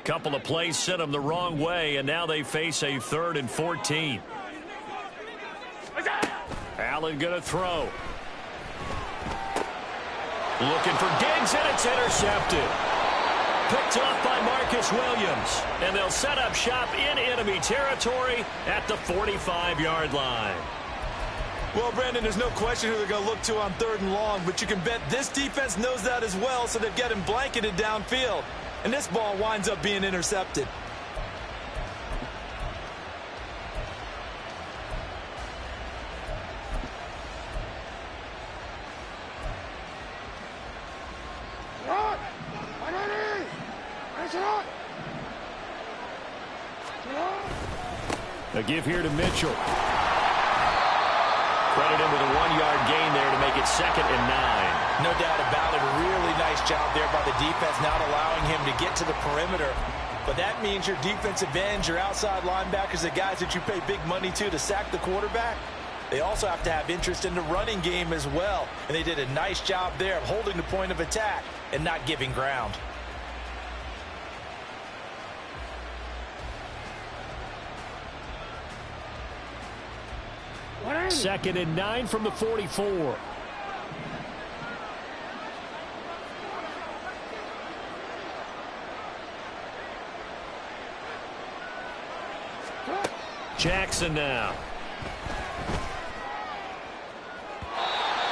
Couple of plays sent him the wrong way, and now they face a 3rd and 14. Allen going to throw. Looking for Diggs, and it's intercepted. Picked off by Marcus Williams. And they'll set up shop in enemy territory at the 45-yard line. Well, Brandon, there's no question who they're going to look to on 3rd and long, but you can bet this defense knows that as well, so they've got him blanketed downfield. And this ball winds up being intercepted. A give here to Mitchell. Credit him with a 1-yard gain there to make it 2nd and 9. No doubt about it. A really nice job there by the defense, not allowing him to get to the perimeter. But that means your defensive ends, your outside linebackers, the guys that you pay big money to sack the quarterback, they also have to have interest in the running game as well. And they did a nice job there of holding the point of attack and not giving ground. Second and 9 from the 44. Jackson now.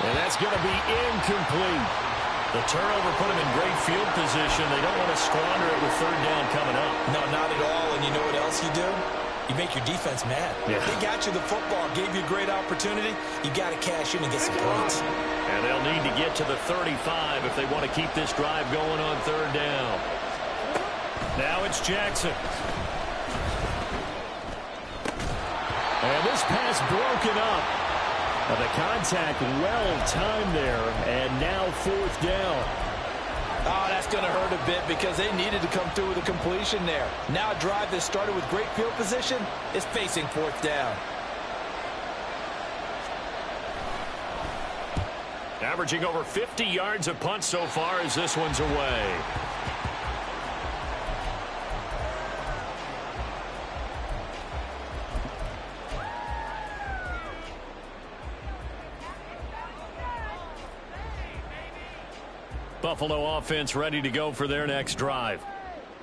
And that's going to be incomplete. The turnover put him in great field position. They don't want to squander it with 3rd down coming up. No, not at all. And you know what else you do? You make your defense mad. Yeah. They got you the football, gave you a great opportunity. You got to cash in and get some points. And they'll need to get to the 35 if they want to keep this drive going on 3rd down. Now it's Jackson. And this pass broken up. The contact well-timed there, and now 4th down. Oh, that's going to hurt a bit because they needed to come through with a completion there. Now a drive that started with great field position is facing 4th down. Averaging over 50 yards a punt so far as this one's away. Buffalo offense ready to go for their next drive.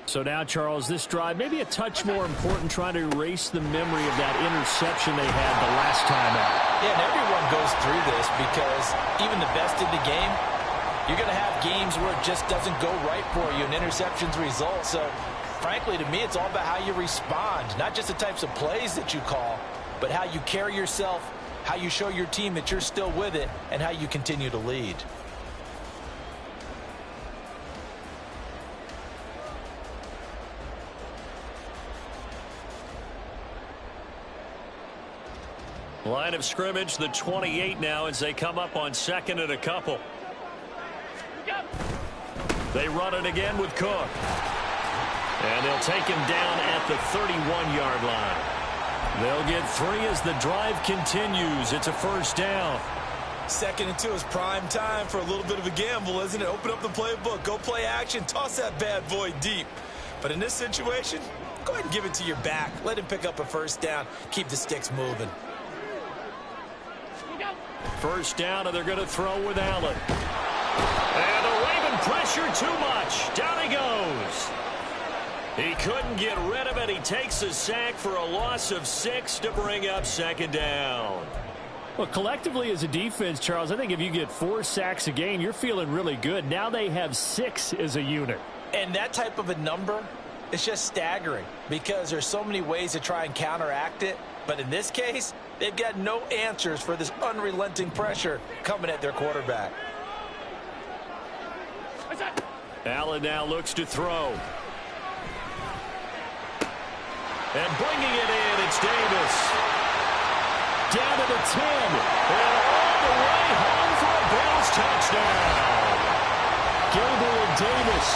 So now, Charles, this drive maybe a touch more important, trying to erase the memory of that interception they had the last time out. Yeah, and everyone goes through this because even the best in the game, you're going to have games where it just doesn't go right for you, and interceptions result. So, frankly, to me, it's all about how you respond, not just the types of plays that you call, but how you carry yourself, how you show your team that you're still with it, and how you continue to lead. Line of scrimmage, the 28 now as they come up on 2nd and a couple. They run it again with Cook. And they'll take him down at the 31-yard line. They'll get 3 as the drive continues. It's a 1st down. 2nd and 2 is prime time for a little bit of a gamble, isn't it? Open up the playbook, go play action, toss that bad boy deep. But in this situation, go ahead and give it to your back. Let him pick up a 1st down. Keep the sticks moving. 1st down, and they're going to throw with Allen. And the Raven pressure too much. Down he goes. He couldn't get rid of it. He takes a sack for a loss of 6 to bring up 2nd down. Well, collectively as a defense, Charles, I think if you get 4 sacks a game, you're feeling really good. Now they have 6 as a unit. And that type of a number is just staggering because there's so many ways to try and counteract it. But in this case, they've got no answers for this unrelenting pressure coming at their quarterback. Allen now looks to throw. And bringing it in, it's Davis. Down to the 10. And all the way home for a Bills touchdown. Gabriel Davis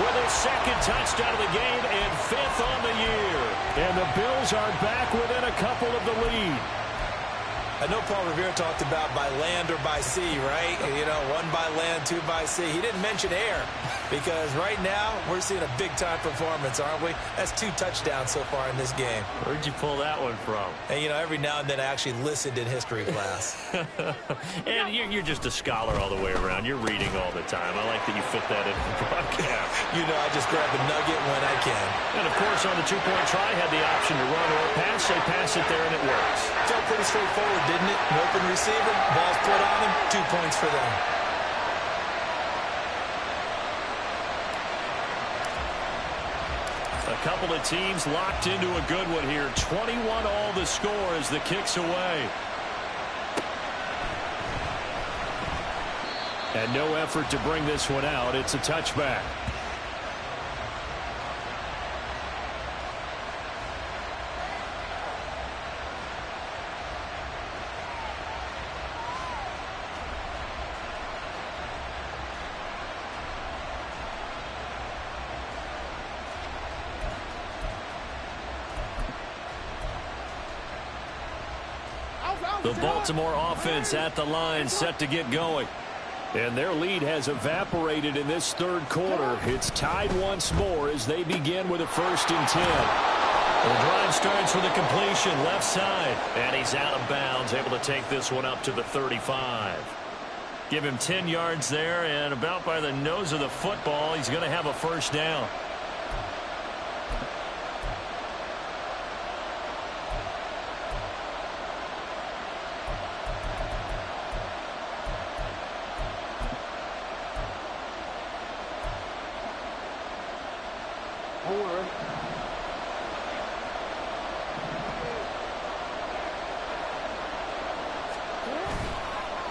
with his 2nd touchdown of the game and 5th on the year. And the Bills are back within a couple of the lead. I know Paul Revere talked about by land or by sea, right? You know, 1 by land, 2 by sea. He didn't mention air because right now we're seeing a big-time performance, aren't we? That's 2 touchdowns so far in this game. Where'd you pull that one from? And, you know, every now and then I actually listened in history class. And you're just a scholar all the way around. You're reading all the time. I like that you fit that in the broadcast. You know, I just grab a nugget when I can. And, of course, on the 2-point try, had the option to run or pass. They pass it there, and it works. Felt pretty straightforward, didn't it? An open receiver, ball's put on him, 2 points for them. A couple of teams locked into a good one here. 21 all the score as the kick's away. And no effort to bring this one out. It's a touchback. The Baltimore offense at the line, set to get going. And their lead has evaporated in this 3rd quarter. It's tied once more as they begin with a 1st and 10. The drive starts with a completion left side. And he's out of bounds, able to take this one up to the 35. Give him 10 yards there, and about by the nose of the football, he's going to have a 1st down.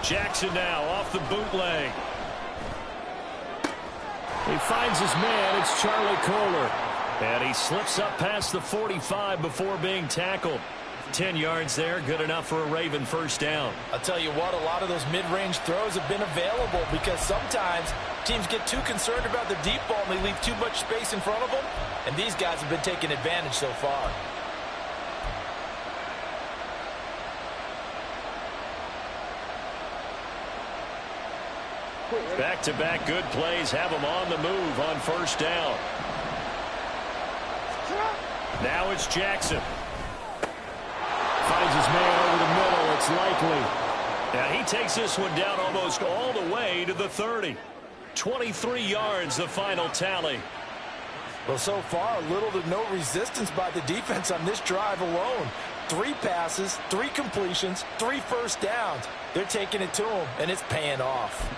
Jackson now off the bootleg. He finds his man. It's Charlie Kohler. And he slips up past the 45 before being tackled. 10 yards there, good enough for a Raven 1st down. I'll tell you what, a lot of those mid-range throws have been available because sometimes teams get too concerned about the deep ball and they leave too much space in front of them. And these guys have been taking advantage so far. Back-to-back good plays have him on the move on 1st down. Now it's Jackson. Finds his man over the middle. It's Likely. And he takes this one down almost all the way to the 30. 23 yards, the final tally. Well, so far, little to no resistance by the defense on this drive alone. 3 passes, 3 completions, 3 1st downs. They're taking it to him, and it's paying off.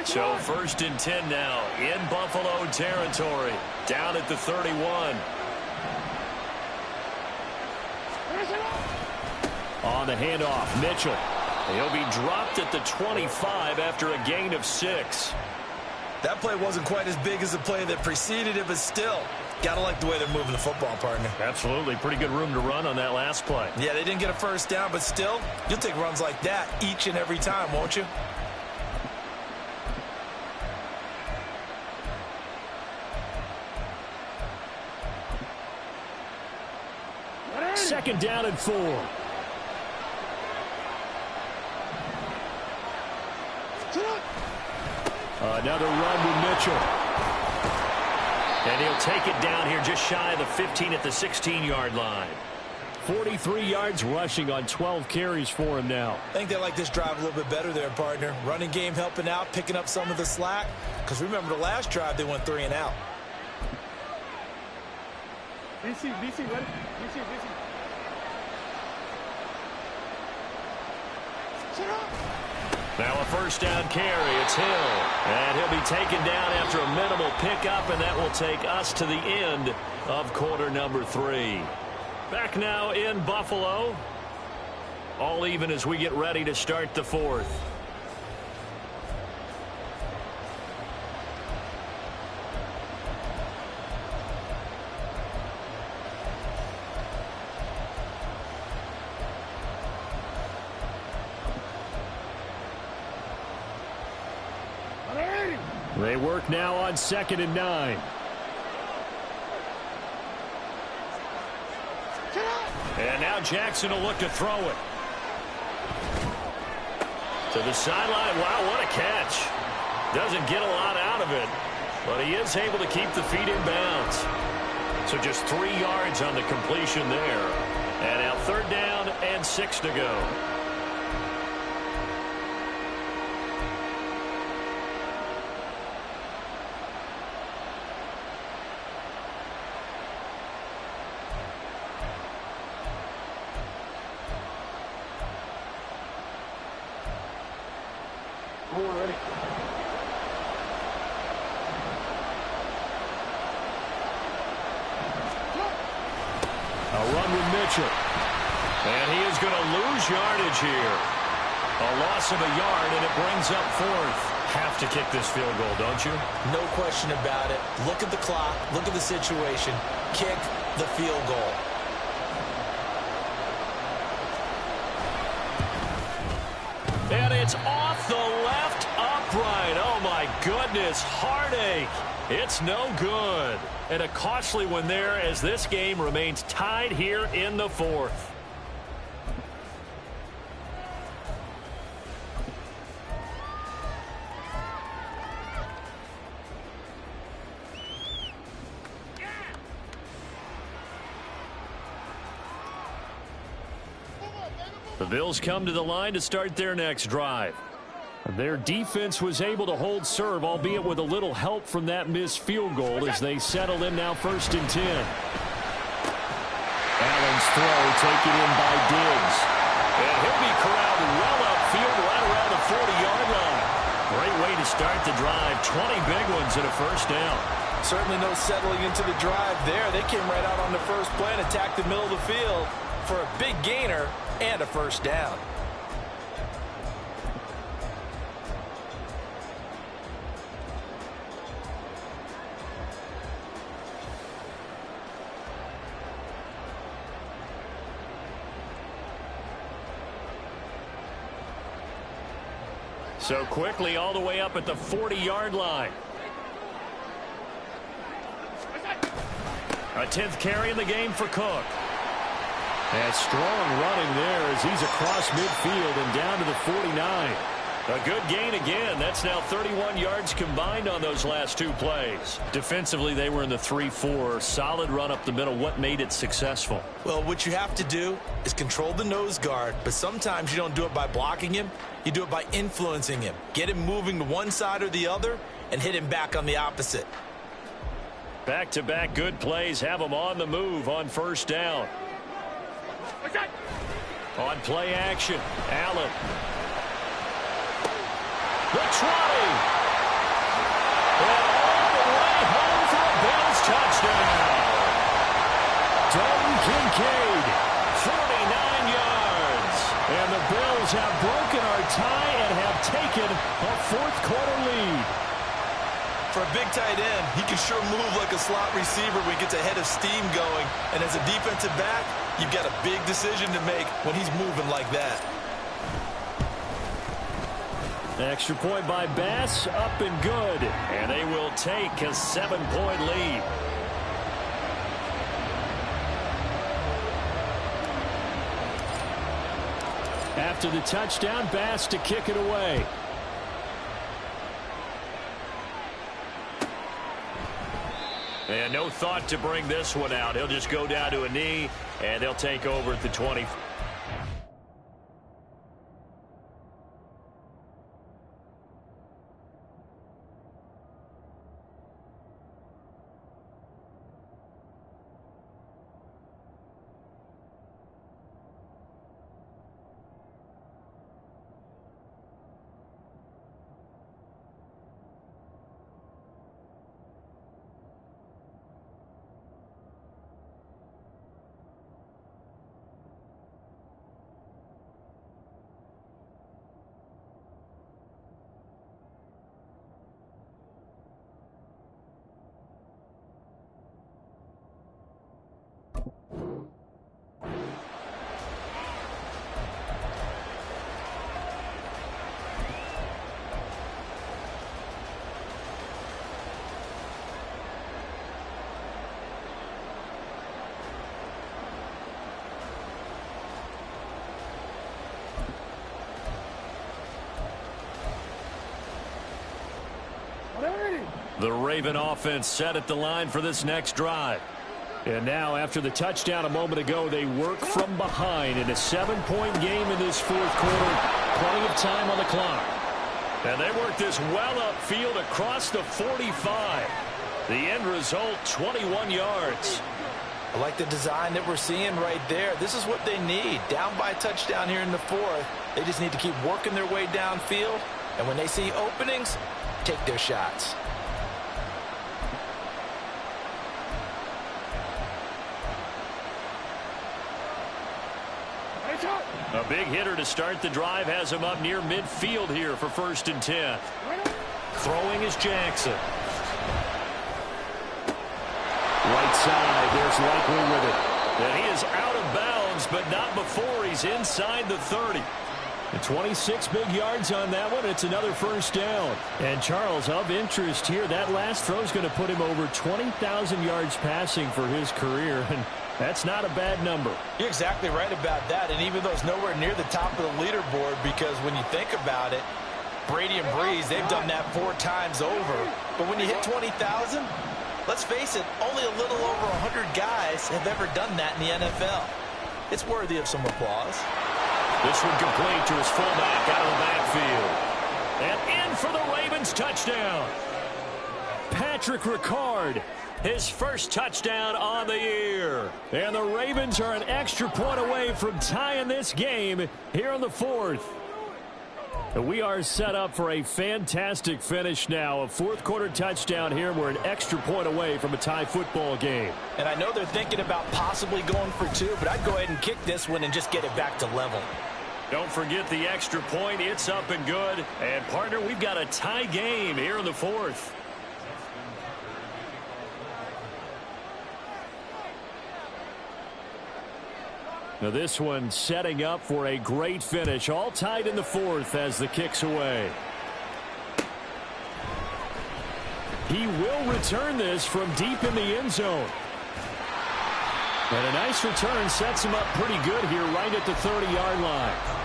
So 1st and 10 now in Buffalo territory. Down at the 31. On the handoff, Mitchell. He'll be dropped at the 25 after a gain of 6. That play wasn't quite as big as the play that preceded it, but still, gotta like the way they're moving the football, partner. Absolutely. Pretty good room to run on that last play. Yeah, they didn't get a 1st down, but still, you'll take runs like that each and every time, won't you? Second down and 4. Another run with Mitchell. And he'll take it down here just shy of the 15 at the 16-yard line. 43 yards rushing on 12 carries for him now. I think they like this drive a little bit better there, partner. Running game helping out, picking up some of the slack. Because remember the last drive, they went 3 and out. Now a first down carry. It's Hill. And he'll be taken down after a minimal pickup, and that will take us to the end of quarter number 3. Back now in Buffalo. All even as we get ready to start the 4th. They work now on 2nd and 9. And now Jackson will look to throw it. To the sideline. Wow, what a catch. Doesn't get a lot out of it, but he is able to keep the feet in bounds. So just 3 yards on the completion there. And now 3rd down and 6 to go. And he is going to lose yardage here. A loss of a yard, and it brings up 4th. Have to kick this field goal, don't you? No question about it. Look at the clock. Look at the situation. Kick the field goal. And it's off the left upright. Oh, my goodness. Heartache. It's no good. And a costly one there as this game remains tied here in the 4th. The Bills come to the line to start their next drive. Their defense was able to hold serve, albeit with a little help from that missed field goal as they settle in now 1st and 10. Allen's throw taken in by Diggs. And he'll be corralled well upfield right around the 40-yard line. Great way to start the drive. 20 big ones and a first down. Certainly no settling into the drive there. They came right out on the first play and attacked the middle of the field for a big gainer and a first down. So quickly all the way up at the 40-yard line. A 10th carry in the game for Cook. And strong running there as he's across midfield and down to the 49. A good gain again. That's now 31 yards combined on those last 2 plays. Defensively, they were in the 3-4. Solid run up the middle. What made it successful? Well, what you have to do is control the nose guard, but sometimes you don't do it by blocking him. You do it by influencing him. Get him moving to one side or the other and hit him back on the opposite. Back-to-back good plays have him on the move on first down. On play action, Allen. The 20. And all the way home for a Bills touchdown. Dalton Kincaid, 49 yards. And the Bills have broken our tie and have taken a 4th quarter lead. For a big tight end, he can sure move like a slot receiver when he gets a head of steam going. And as a defensive back, you've got a big decision to make when he's moving like that. Extra point by Bass, up and good. And they will take a 7-point lead. After the touchdown, Bass to kick it away. And no thought to bring this one out. He'll just go down to a knee, and they'll take over at the 20. The Raven offense set at the line for this next drive. And now, after the touchdown a moment ago, they work from behind in a 7-point game in this fourth quarter. Plenty of time on the clock. And they work this well upfield across the 45. The end result, 21 yards. I like the design that we're seeing right there. This is what they need. Down by a touchdown here in the fourth. They just need to keep working their way downfield. And when they see openings, take their shots. A big hitter to start the drive has him up near midfield here for 1st and 10. Throwing is Jackson. Right side, there's Likely with it. And he is out of bounds, but not before he's inside the 30. And 26 big yards on that one. It's another 1st down. And Charles, of interest here, that last throw is going to put him over 20,000 yards passing for his career. And that's not a bad number. You're exactly right about that. And even though it's nowhere near the top of the leaderboard, because when you think about it, Brady and Breeze, they've done that 4 times over. But when you hit 20,000, let's face it, only a little over 100 guys have ever done that in the NFL. It's worthy of some applause. This one complete to his fullback out of the backfield. And in for the Ravens touchdown. Patrick Ricard, his first touchdown on the year. And the Ravens are an extra point away from tying this game here in the fourth. We are set up for a fantastic finish now. A fourth quarter touchdown here. We're an extra point away from a tie football game. And I know they're thinking about possibly going for 2, but I'd go ahead and kick this one and just get it back to level. Don't forget the extra point. It's up and good. And, partner, we've got a tie game here in the fourth. Now this one setting up for a great finish. All tied in the fourth as the kick's away. He will return this from deep in the end zone. And a nice return sets him up pretty good here right at the 30-yard line.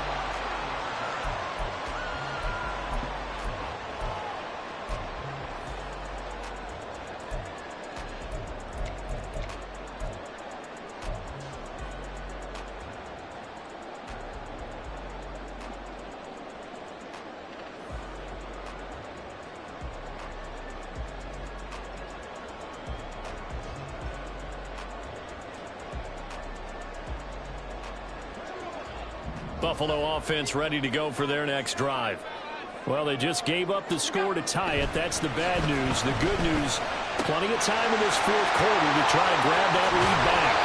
Buffalo offense ready to go for their next drive. Well, they just gave up the score to tie it. That's the bad news. The good news, plenty of time in this fourth quarter to try and grab that lead back.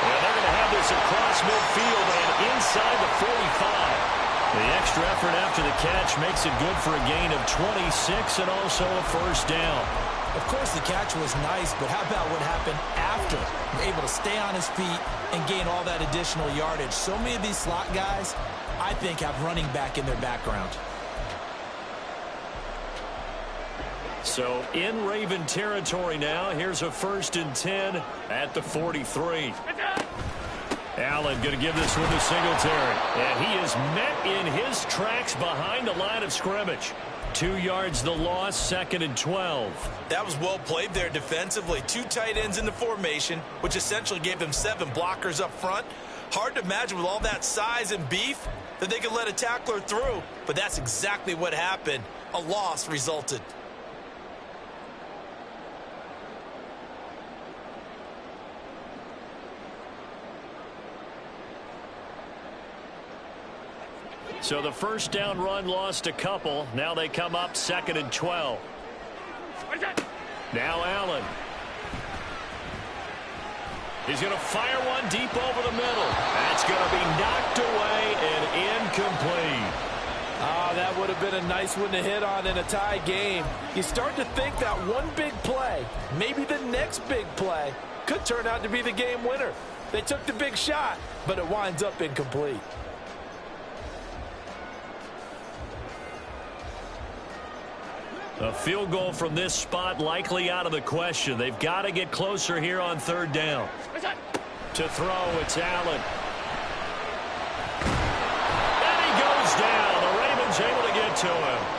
And they're going to have this across midfield and inside the 45. The extra effort after the catch makes it good for a gain of 26 and also a 1st down. Of course, the catch was nice, but how about what happened after? You're able to stay on his feet and gain all that additional yardage. So many of these slot guys, I think, have running back in their background. So in Raven territory now. Here's a 1st and 10 at the 43. Allen going to give this one to Singletary. And he is met in his tracks behind the line of scrimmage. 2 yards the loss, 2nd and 12. That was well played there defensively. 2 tight ends in the formation, which essentially gave them 7 blockers up front. Hard to imagine with all that size and beef that they could let a tackler through. But that's exactly what happened. A loss resulted. So the 1st down run lost a couple. Now they come up 2nd and 12. Now Allen. He's going to fire one deep over the middle. That's going to be knocked away and incomplete. That would have been a nice one to hit on in a tie game. You start to think that one big play, maybe the next big play, could turn out to be the game winner. They took the big shot, but it winds up incomplete. A field goal from this spot likely out of the question. They've got to get closer here on 3rd down. To throw, it's Allen. And he goes down. The Ravens able to get to him.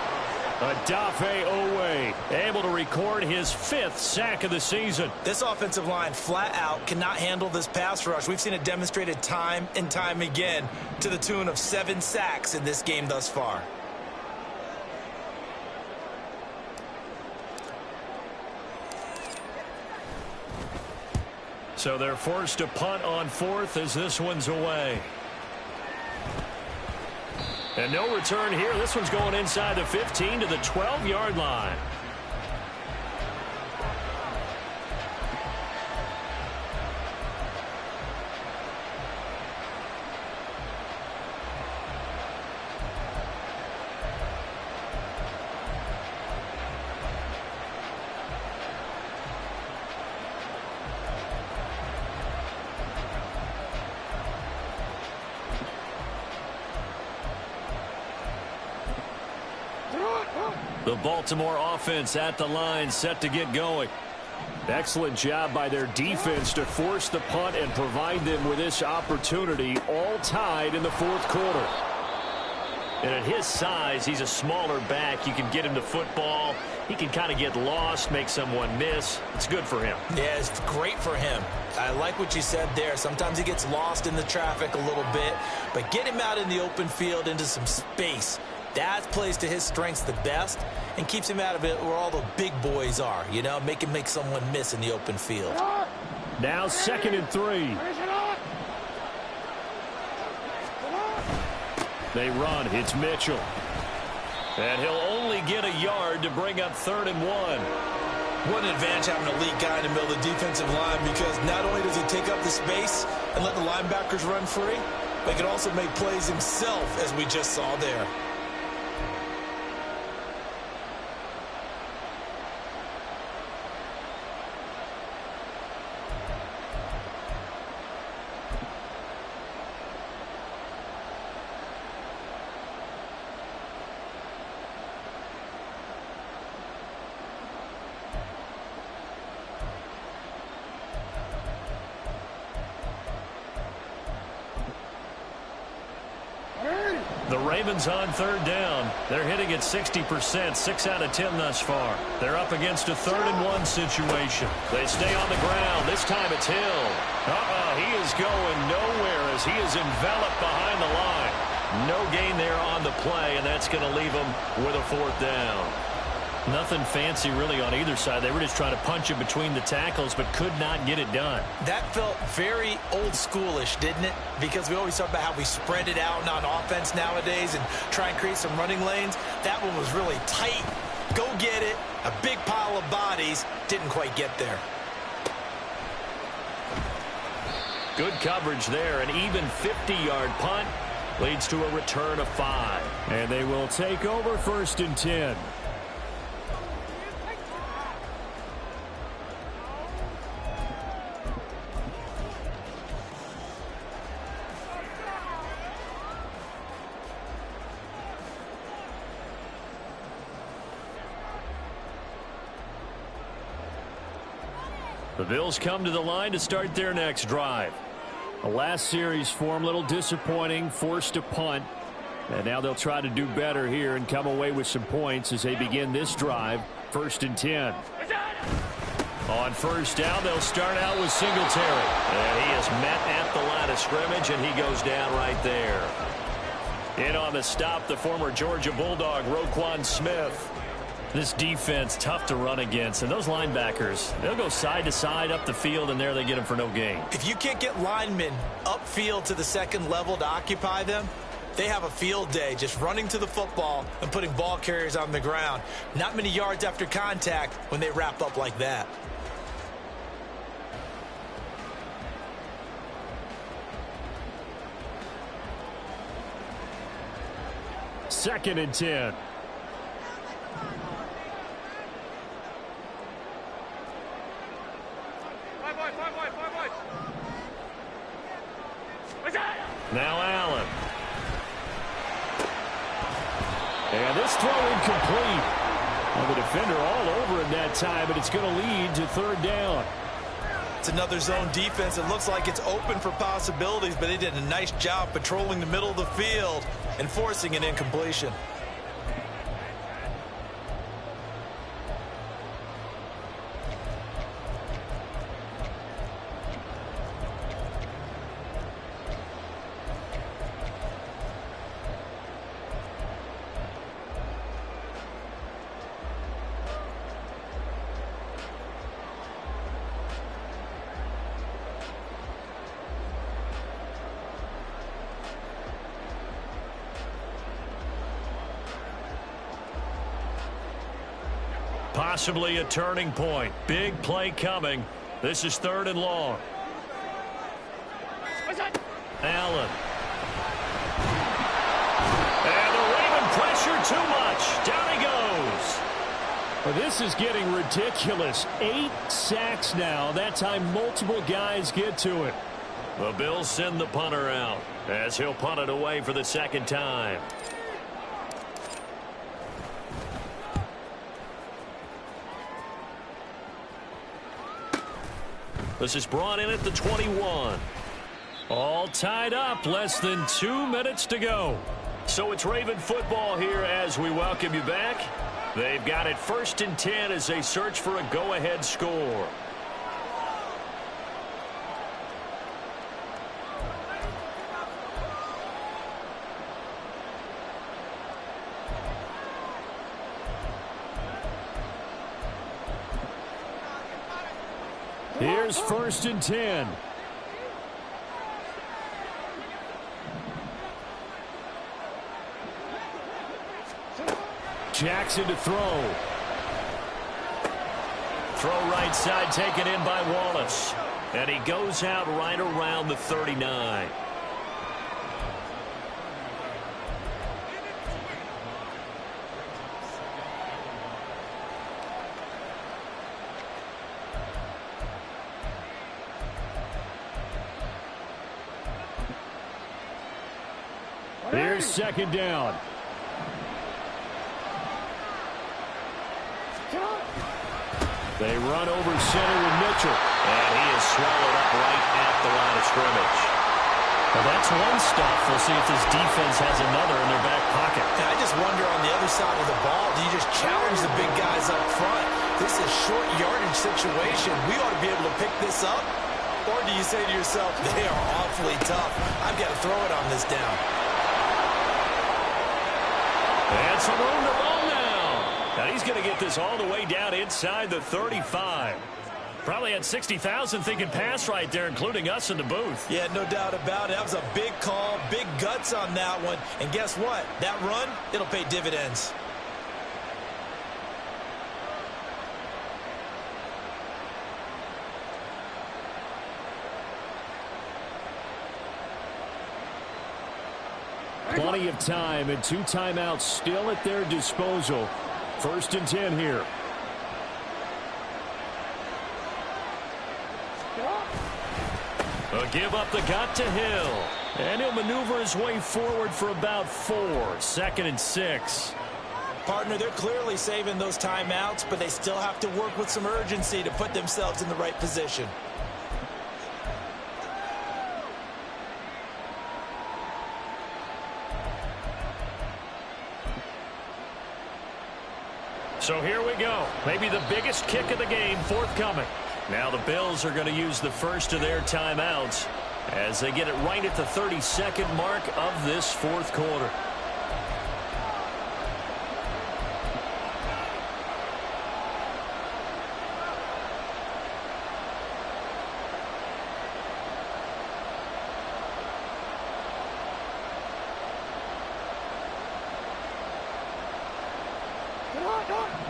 Odafe Owe able to record his 5th sack of the season. This offensive line flat out cannot handle this pass rush. We've seen it demonstrated time and time again to the tune of 7 sacks in this game thus far. So they're forced to punt on 4th as this one's away. And no return here. This one's going inside the 15 to the 12-yard line. The Baltimore offense at the line, set to get going. Excellent job by their defense to force the punt and provide them with this opportunity, all tied in the 4th quarter. And at his size, he's a smaller back. You can get him the football. He can kind of get lost, make someone miss. It's good for him. Yeah, it's great for him. I like what you said there. Sometimes he gets lost in the traffic a little bit, but get him out in the open field into some space. That plays to his strengths the best and keeps him out of it where all the big boys are, you know, make someone miss in the open field. Now 2nd and 3. They run. It's Mitchell. And he'll only get a yard to bring up 3rd and 1. What an advantage having an elite guy in the middle of the defensive line, because not only does he take up the space and let the linebackers run free, but he can also make plays himself, as we just saw there. The Ravens on 3rd down. They're hitting at 60%, 6 out of 10 thus far. They're up against a 3rd and 1 situation. They stay on the ground. This time it's Hill. He is going nowhere as he is enveloped behind the line. No gain there on the play, and that's going to leave him with a 4th down. Nothing fancy really on either side. They were just trying to punch it between the tackles, but could not get it done. That felt very old schoolish, didn't it? Because we always talk about how we spread it out on offense nowadays and try and create some running lanes. That one was really tight. Go get it. A big pile of bodies. Didn't quite get there. Good coverage there. An even 50-yard punt leads to a return of 5. And they will take over 1st and 10. The Bills come to the line to start their next drive. The last series for them, a little disappointing, forced to punt. And now they'll try to do better here and come away with some points as they begin this drive. 1st and 10. On 1st down, they'll start out with Singletary. And he is met at the line of scrimmage, and he goes down right there. In on the stop, the former Georgia Bulldog, Roquan Smith. This defense, tough to run against. And those linebackers, they'll go side to side up the field, and there they get them for no gain. If you can't get linemen upfield to the 2nd level to occupy them, they have a field day just running to the football and putting ball carriers on the ground. Not many yards after contact when they wrap up like that. Second and 10. Now Allen. And this throw incomplete. Well, the defender all over him that time, but it's going to lead to 3rd down. It's another zone defense. It looks like it's open for possibilities, but they did a nice job patrolling the middle of the field and forcing an incompletion. Possibly a turning point. Big play coming. This is 3rd and long. Allen. And the Raven pressure too much. Down he goes. Well, this is getting ridiculous. 8 sacks now. That time multiple guys get to it. The Bills send the punter out as he'll punt it away for the 2nd time. This is brought in at the 21. All tied up. Less than 2 minutes to go. So it's Raven football here as we welcome you back. They've got it 1st and 10 as they search for a go-ahead score. Here's 1st and 10. Jackson to throw. Throw right side taken in by Wallace. And he goes out right around the 39. Here's 2nd down. They run over center with Mitchell. And he is swallowed up right at the line of scrimmage. Well, that's one stop. We'll see if this defense has another in their back pocket. And I just wonder on the other side of the ball, do you just challenge the big guys up front? This is short yardage situation. We ought to be able to pick this up. Or do you say to yourself, they are awfully tough. I've got to throw it on this down. And some room to run now. Now he's going to get this all the way down inside the 35. Probably had 60,000 thinking pass right there, including us in the booth. Yeah, no doubt about it. That was a big call, big guts on that one. And guess what? That run, it'll pay dividends. Plenty of time and 2 timeouts still at their disposal. 1st and 10 here. A give up the gut to Hill. And he'll maneuver his way forward for about 4. 2nd and 6. Partner, they're clearly saving those timeouts, but they still have to work with some urgency to put themselves in the right position. So here we go. Maybe the biggest kick of the game forthcoming. Now the Bills are going to use the first of their timeouts as they get it right at the 32nd mark of this 4th quarter.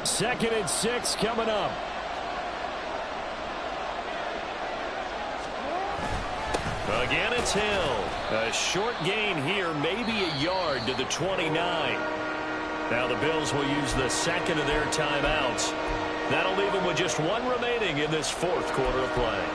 Second and 6 coming up. Again, it's Hill. A short gain here, maybe a yard to the 29. Now the Bills will use the second of their timeouts. That'll leave them with just 1 remaining in this 4th quarter of play.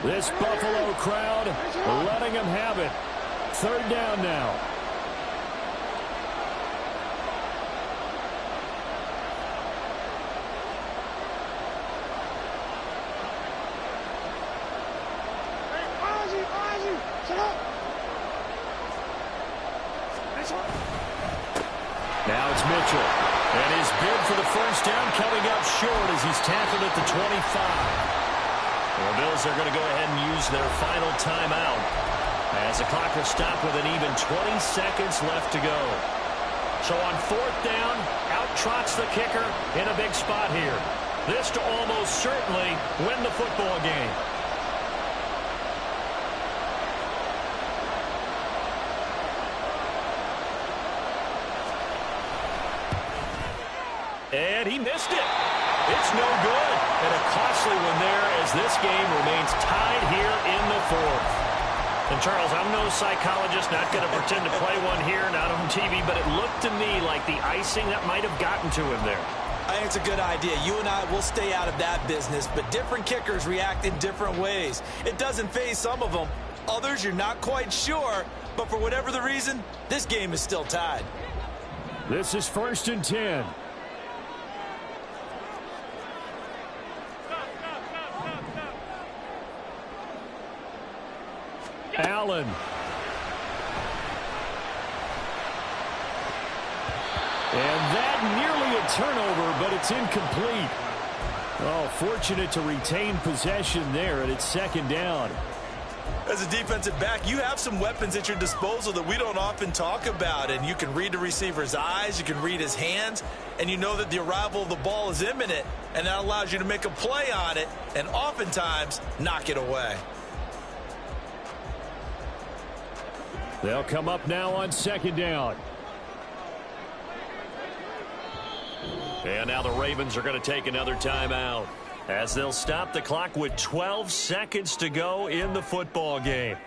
This Buffalo crowd letting them have it. 3rd down now. Now it's Mitchell. And his bid for the 1st down coming up short as he's tackled at the 25. The Bills are going to go ahead and use their final timeout. As the clock will stop with an even 20 seconds left to go. So on fourth down, out trots the kicker in a big spot here. This to almost certainly win the football game. And he missed it. It's no good. And a costly one there as this game remains tied here in the fourth. And, Charles, I'm no psychologist, not going to pretend to play one here, not on TV, but it looked to me like the icing that might have gotten to him there. I think it's a good idea. You and I will stay out of that business, but different kickers react in different ways. It doesn't faze some of them. Others, you're not quite sure, but for whatever the reason, this game is still tied. This is 1st and 10. Allen. And that nearly a turnover, but it's incomplete. Oh, fortunate to retain possession there, and it's 2nd down. As a defensive back, you have some weapons at your disposal that we don't often talk about, and you can read the receiver's eyes, you can read his hands, and you know that the arrival of the ball is imminent, and that allows you to make a play on it and oftentimes knock it away. They'll come up now on 2nd down. And now the Ravens are going to take another timeout as they'll stop the clock with 12 seconds to go in the football game.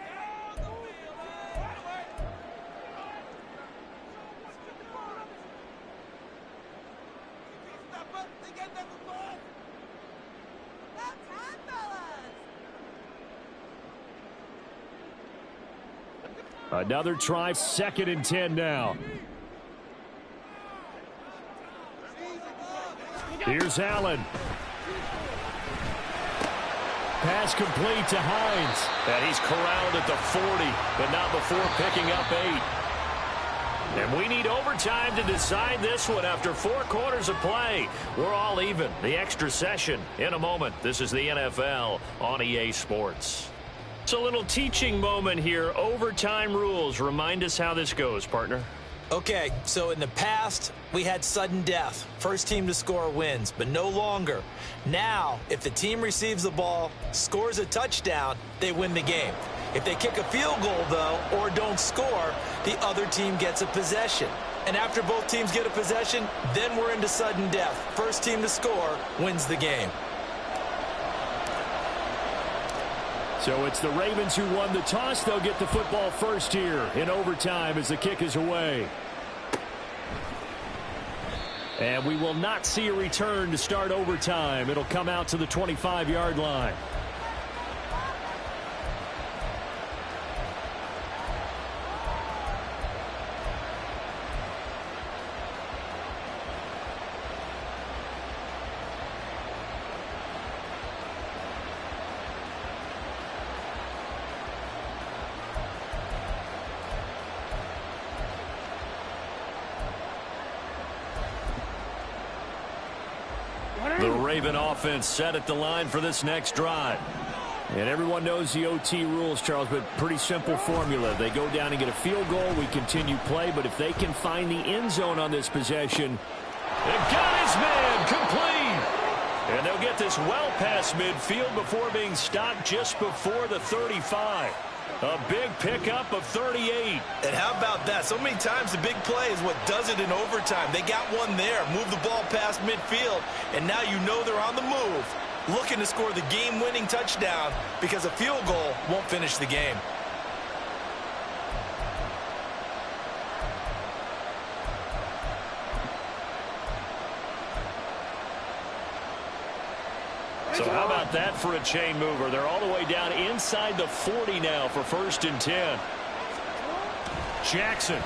Another try, 2nd and 10 now. Here's Allen. Pass complete to Hines. And he's corralled at the 40, but not before picking up 8. And we need overtime to decide this one after 4 quarters of play. We're all even. The extra session in a moment. This is the NFL on EA Sports. It's a little teaching moment here. Overtime rules. Remind us how this goes, partner. Okay, so in the past, we had sudden death. First team to score wins, but no longer. Now, if the team receives the ball, scores a touchdown, they win the game. If they kick a field goal, though, or don't score, the other team gets a possession. And after both teams get a possession, then we're into sudden death. First team to score wins the game. So it's the Ravens who won the toss. They'll get the football first here in overtime as the kick is away. And we will not see a return to start overtime. It'll come out to the 25-yard line. The Raven offense set at the line for this next drive. And everyone knows the OT rules, Charles, but pretty simple formula. They go down and get a field goal. We continue play, but if they can find the end zone on this possession, they've got his man complete. And they'll get this well past midfield before being stopped just before the 35. A big pickup of 38. And how about that? So many times the big play is what does it in overtime. They got one there, move the ball past midfield, and now you know they're on the move, looking to score the game-winning touchdown because a field goal won't finish the game. So how about that for a chain mover? They're all the way down inside the 40 now for 1st and 10. Jackson.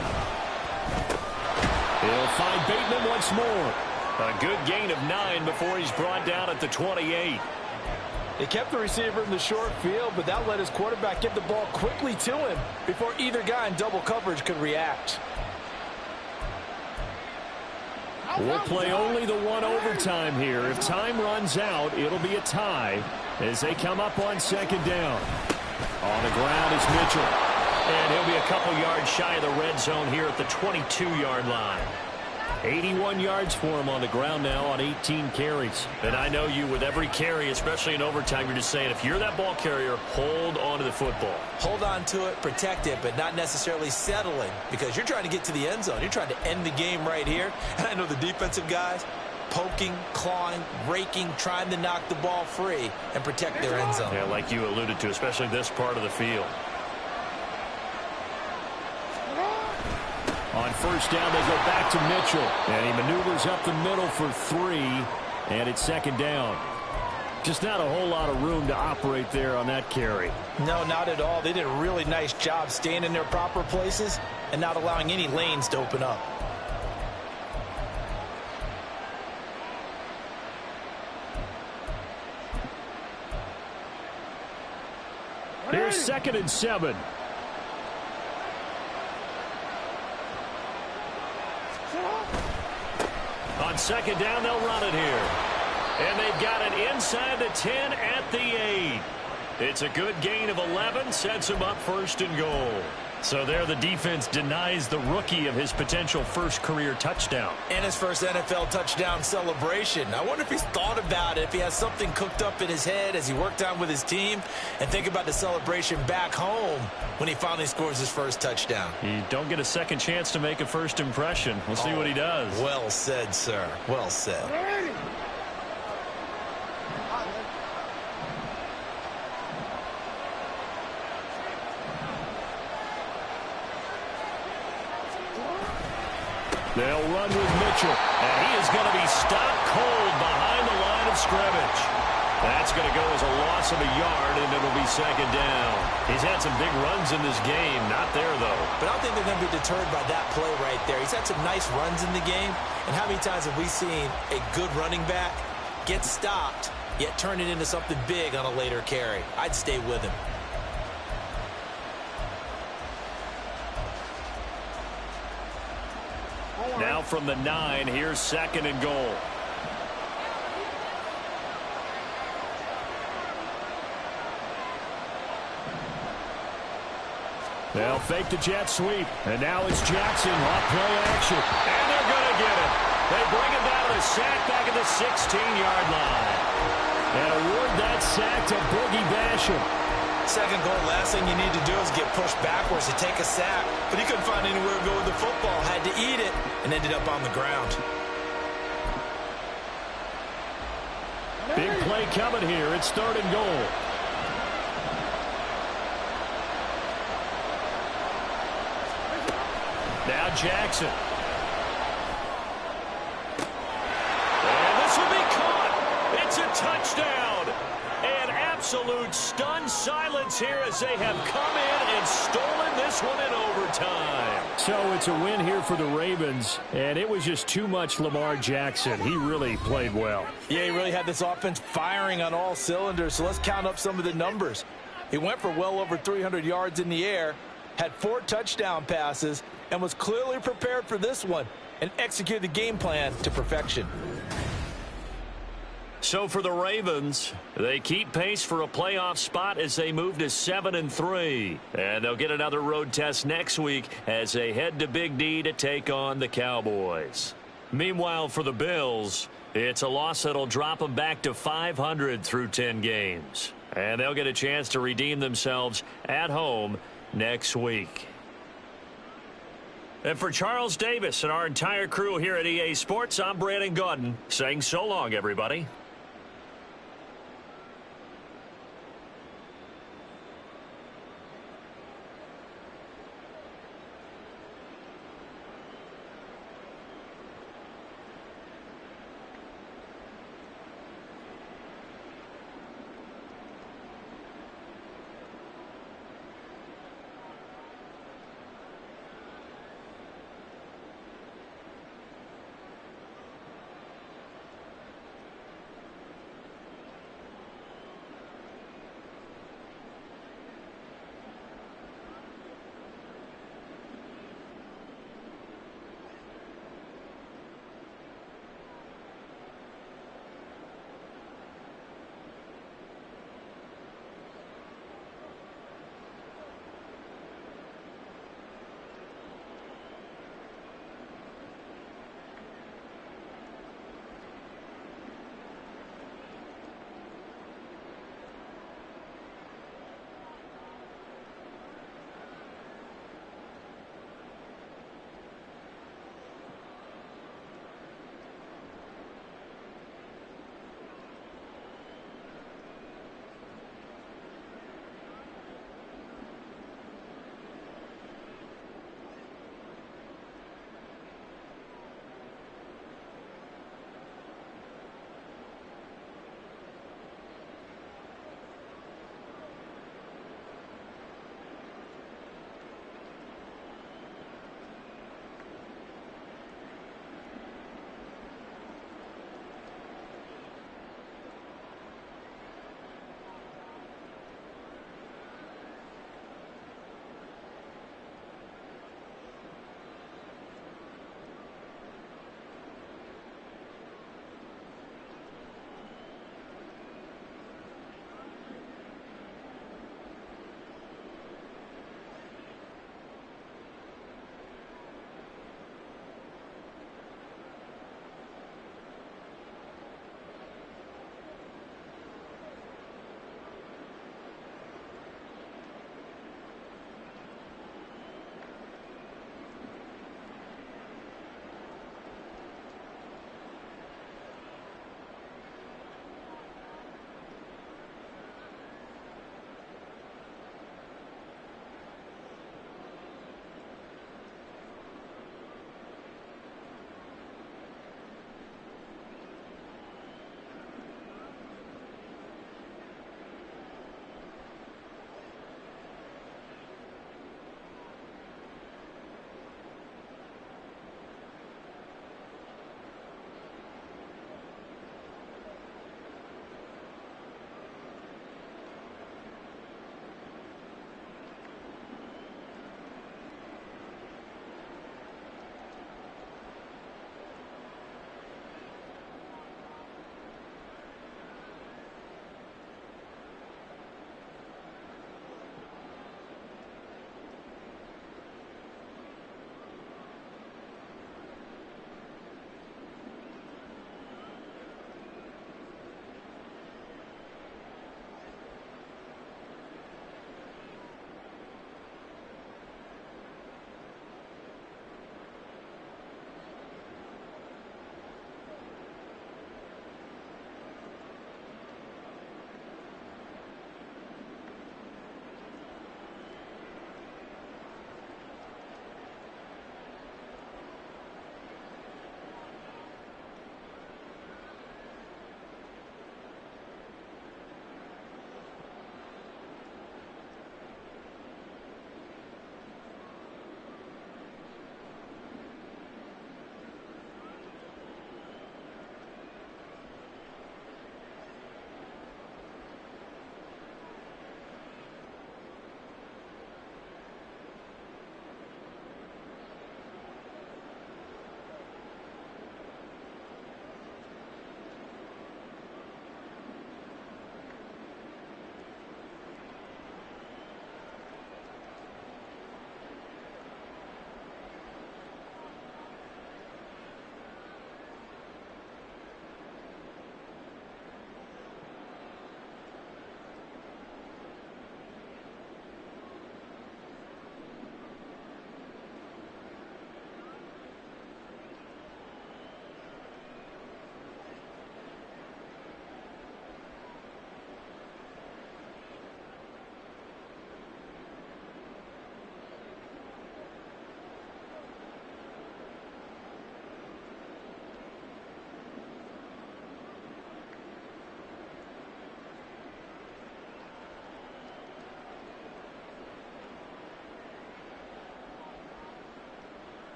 He'll find Bateman once more. A good gain of 9 before he's brought down at the 28. They kept the receiver in the short field, but that let his quarterback get the ball quickly to him before either guy in double coverage could react. We'll play only the one overtime here. If time runs out, it'll be a tie as they come up on 2nd down. On the ground is Mitchell. And he'll be a couple yards shy of the red zone here at the 22-yard line. 81 yards for him on the ground now on 18 carries. And I know you, with every carry, especially in overtime, you're just saying, if you're that ball carrier, hold on to the football. Hold on to it, protect it, but not necessarily settling, because you're trying to get to the end zone. You're trying to end the game right here. And I know the defensive guys, poking, clawing, raking, trying to knock the ball free and protect their end zone. Yeah, like you alluded to, especially this part of the field. On first down, they go back to Mitchell. And he maneuvers up the middle for 3. And it's second down. Just not a whole lot of room to operate there on that carry. No, not at all. They did a really nice job staying in their proper places and not allowing any lanes to open up. Here's 2nd and 7. On second down, they'll run it here. And they've got it inside the 10 at the 8. It's a good gain of 11, sets him up 1st and goal. So there the defense denies the rookie of his potential first career touchdown. And his first NFL touchdown celebration. I wonder if he's thought about it, if he has something cooked up in his head as he worked on with his team, and think about the celebration back home when he finally scores his first touchdown. You don't get a second chance to make a first impression. We'll see what he does. Well said, sir. Well said. They'll run with Mitchell, and he is going to be stopped cold behind the line of scrimmage. That's going to go as a loss of a yard, and it'll be second down. He's had some big runs in this game. Not there, though. But I don't think they're going to be deterred by that play right there. He's had some nice runs in the game, and how many times have we seen a good running back get stopped, yet turn it into something big on a later carry? I'd stay with him. Now from the 9, here's 2nd and goal. They'll fake the jet sweep, and now it's Jackson off play action. And they're going to get it. They bring it down to a sack back at the 16-yard line. And award that sack to Boogie Basham. Second goal, last thing you need to do is get pushed backwards to take a sack. But he couldn't find anywhere to go with the football. Had to eat it and ended up on the ground. Big play coming here. It's 3rd and goal. Now Jackson. And this will be caught. It's a touchdown. And absolute stunned silence here as they have come in and stolen this one in overtime. So it's a win here for the Ravens, and it was just too much Lamar Jackson. He really played well. Yeah, he really had this offense firing on all cylinders, so let's count up some of the numbers. He went for well over 300 yards in the air, had 4 touchdown passes, and was clearly prepared for this one and executed the game plan to perfection. So for the Ravens, they keep pace for a playoff spot as they move to 7-3. And they'll get another road test next week as they head to Big D to take on the Cowboys. Meanwhile, for the Bills, it's a loss that'll drop them back to 500 through 10 games. And they'll get a chance to redeem themselves at home next week. And for Charles Davis and our entire crew here at EA Sports, I'm Brandon Gaudin saying so long, everybody.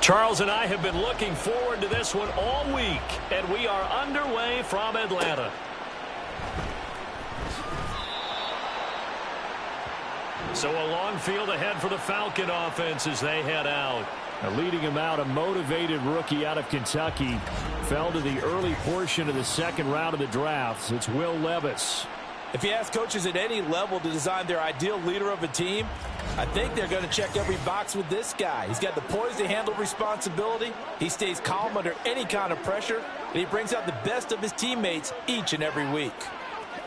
Charles and I have been looking forward to this one all week, and we are underway from Atlanta. So a long field ahead for the Falcon offense as they head out. Now leading him out, a motivated rookie out of Kentucky. Fell to the early portion of the second round of the draft. It's Will Levis. If you ask coaches at any level to design their ideal leader of a team, I think they're going to check every box with this guy. He's got the poise to handle responsibility. He stays calm under any kind of pressure, and he brings out the best of his teammates each and every week.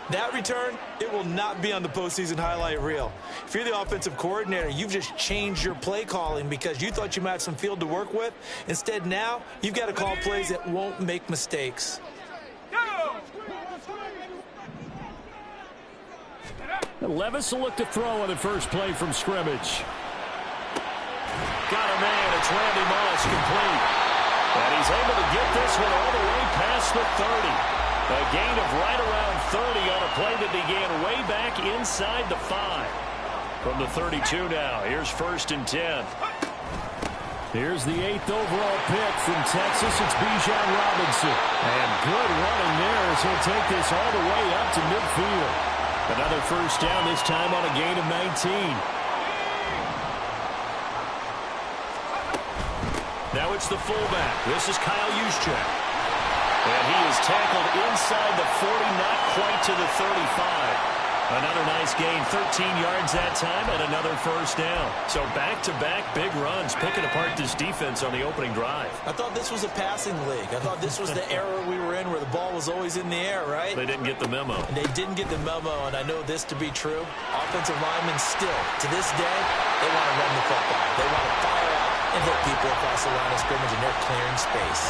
That return, it will not be on the postseason highlight reel. If you're the offensive coordinator, you've just changed your play calling because you thought you might have some field to work with. Instead, now, you've got to call plays that won't make mistakes. Levis will look to throw on the first play from scrimmage. Got a man. It's Randy Moss complete. And he's able to get this one all the way past the 30. A gain of right around 30 on a play that began way back inside the 5. From the 32 now, here's 1st and 10. Here's the 8th overall pick from Texas. It's Bijan Robinson. And good running there as he'll take this all the way up to midfield. Another first down, this time on a gain of 19. Now it's the fullback. This is Kyle Juszczyk. And he is tackled inside the 40, not quite to the 35. Another nice gain, 13 yards that time, and another first down. So back-to-back big runs, picking apart this defense on the opening drive. I thought this was a passing league. I thought this was the era we were in where the ball was always in the air, right? They didn't get the memo. And they didn't get the memo, and I know this to be true. Offensive linemen still, to this day, they want to run the football. They want to fire out and hit people across the line of scrimmage, and they're clearing space.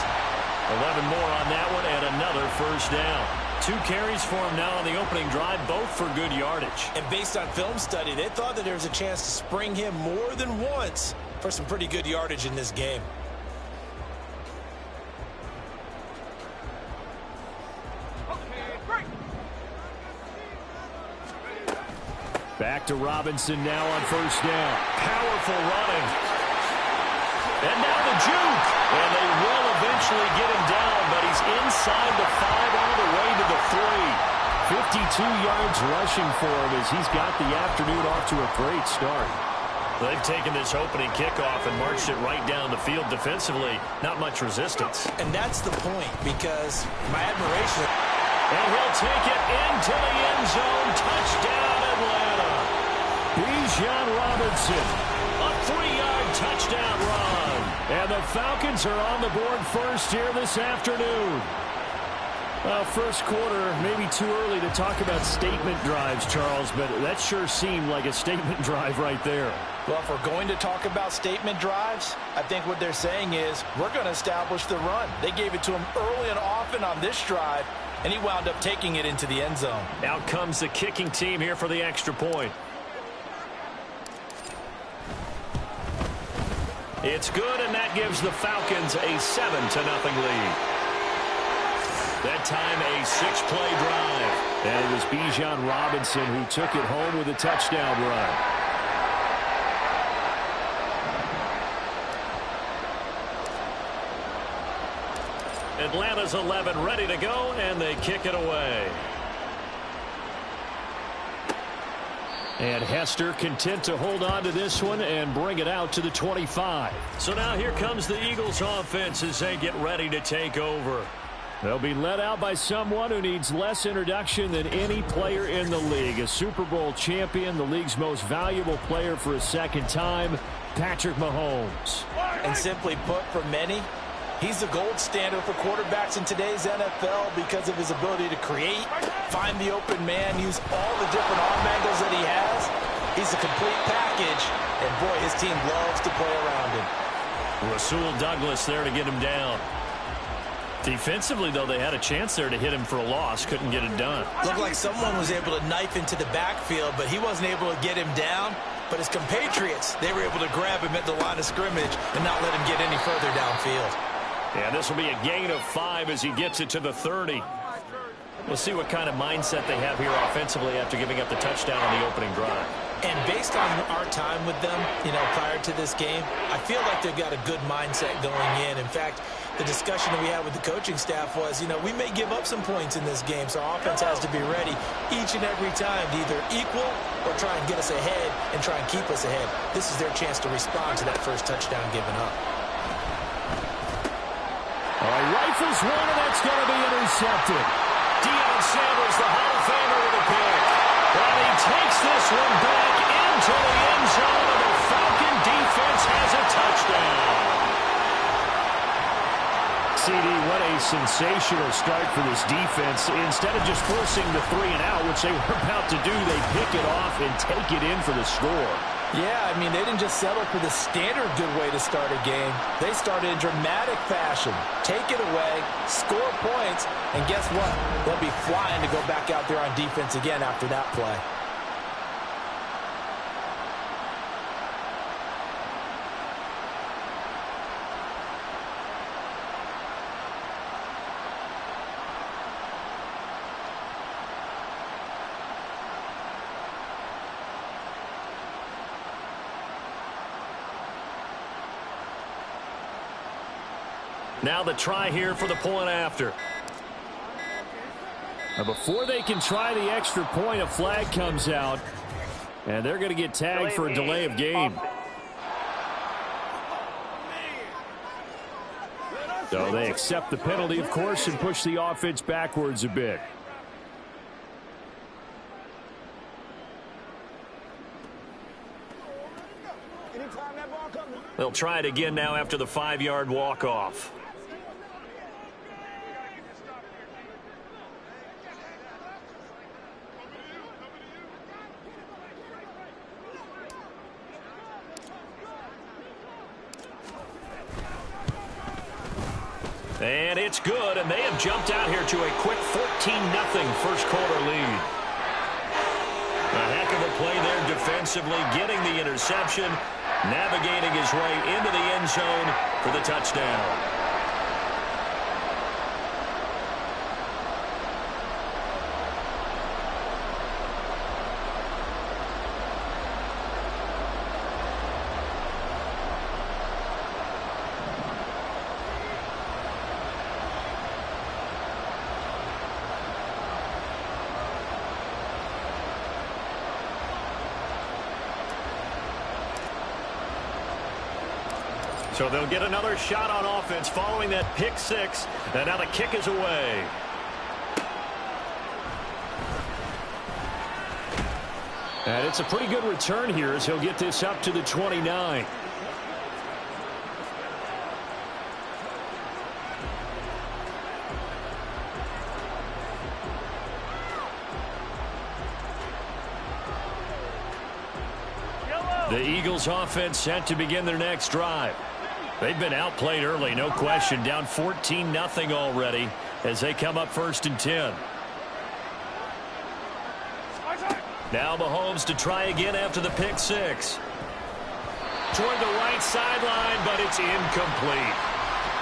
11 more on that one, and another first down. 2 carries for him now on the opening drive, both for good yardage. And based on film study, they thought that there was a chance to spring him more than once for some pretty good yardage in this game. Back to Robinson now on first down. Powerful running. And now the juke. And they will eventually get him down, but he's inside the 5 all the way to the 3. 52 yards rushing for him as he's got the afternoon off to a great start. They've taken this opening kickoff and marched it right down the field defensively. Not much resistance. And that's the point, because my admiration. And he'll take it into the end zone. Touchdown, Atlanta. Bijan Robinson. A 3-yard touchdown run. And the Falcons are on the board first here this afternoon. First quarter, maybe too early to talk about statement drives, Charles, but that sure seemed like a statement drive right there. Well, if we're going to talk about statement drives, I think what they're saying is we're going to establish the run. They gave it to him early and often on this drive, and he wound up taking it into the end zone. Out comes the kicking team here for the extra point. It's good, and that gives the Falcons a 7-0 lead. That time a 6-play drive. And it was Bijan Robinson who took it home with a touchdown run. Atlanta's 11 ready to go, and they kick it away. And Hester content to hold on to this one and bring it out to the 25. So now here comes the Eagles offense as they get ready to take over. They'll be led out by someone who needs less introduction than any player in the league. A Super Bowl champion, the league's most valuable player for a second time, Patrick Mahomes. And simply put, for many, he's the gold standard for quarterbacks in today's NFL because of his ability to create, find the open man, use all the different arm angles that he has. He's a complete package, and boy, his team loves to play around him. Rasul Douglas there to get him down. Defensively, though, they had a chance there to hit him for a loss. Couldn't get it done. Looked like someone was able to knife into the backfield, but he wasn't able to get him down. But his compatriots, they were able to grab him at the line of scrimmage and not let him get any further downfield. Yeah, this will be a gain of 5 as he gets it to the 30. We'll see what kind of mindset they have here offensively after giving up the touchdown on the opening drive. And based on our time with them, prior to this game, I feel like they've got a good mindset going in. In fact, the discussion that we had with the coaching staff was, we may give up some points in this game, so our offense has to be ready each and every time to either equal or try and get us ahead and try and keep us ahead. This is their chance to respond to that first touchdown given up. Rifles one, and that's going to be intercepted. Deion Sanders, the Hall of Famer, with a pick. And he takes this one back into the end zone sensational start for this defense. Instead of just forcing the 3 and out, which they were about to do, they pick it off and take it in for the score. Yeah, I mean, they didn't just settle for the standard good way to start a game. They started in dramatic fashion. Take it away, score points, and guess what? They'll be flying to go back out there on defense again after that play. Now the try here for the point after. Now before they can try the extra point, a flag comes out, and they're going to get tagged for a delay of game. So they accept the penalty, of course, and push the offense backwards a bit. They'll try it again now after the 5-yard walk-off. And it's good, and they have jumped out here to a quick 14-0 first-quarter lead. A heck of a play there defensively, getting the interception, navigating his way into the end zone for the touchdown. So they'll get another shot on offense following that pick six. And now the kick is away. And it's a pretty good return here as he'll get this up to the 29. The Eagles offense set to begin their next drive. They've been outplayed early, no question. Down 14-0 already as they come up 1st and 10. Now Mahomes to try again after the pick six. Toward the right sideline, but it's incomplete.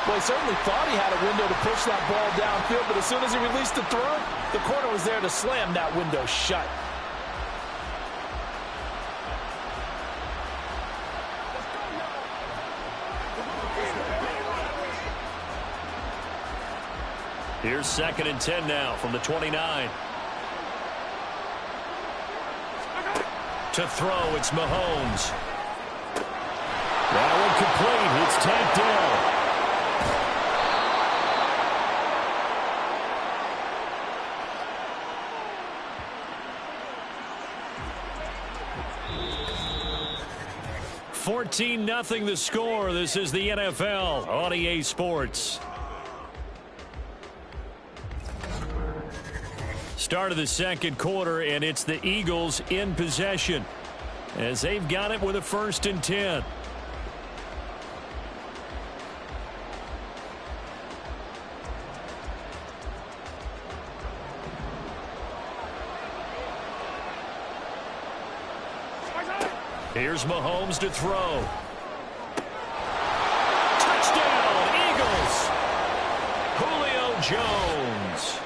Well, he certainly thought he had a window to push that ball downfield, but as soon as he released the throw, the corner was there to slam that window shut. Here's 2nd and 10 now from the 29. To throw, it's Mahomes. That one complete. It's tapped down. 14-0 the score. This is the NFL on EA Sports. Start of the second quarter, and it's the Eagles in possession as they've got it with a 1st and 10. Here's Mahomes to throw. Touchdown, Eagles! Julio Jones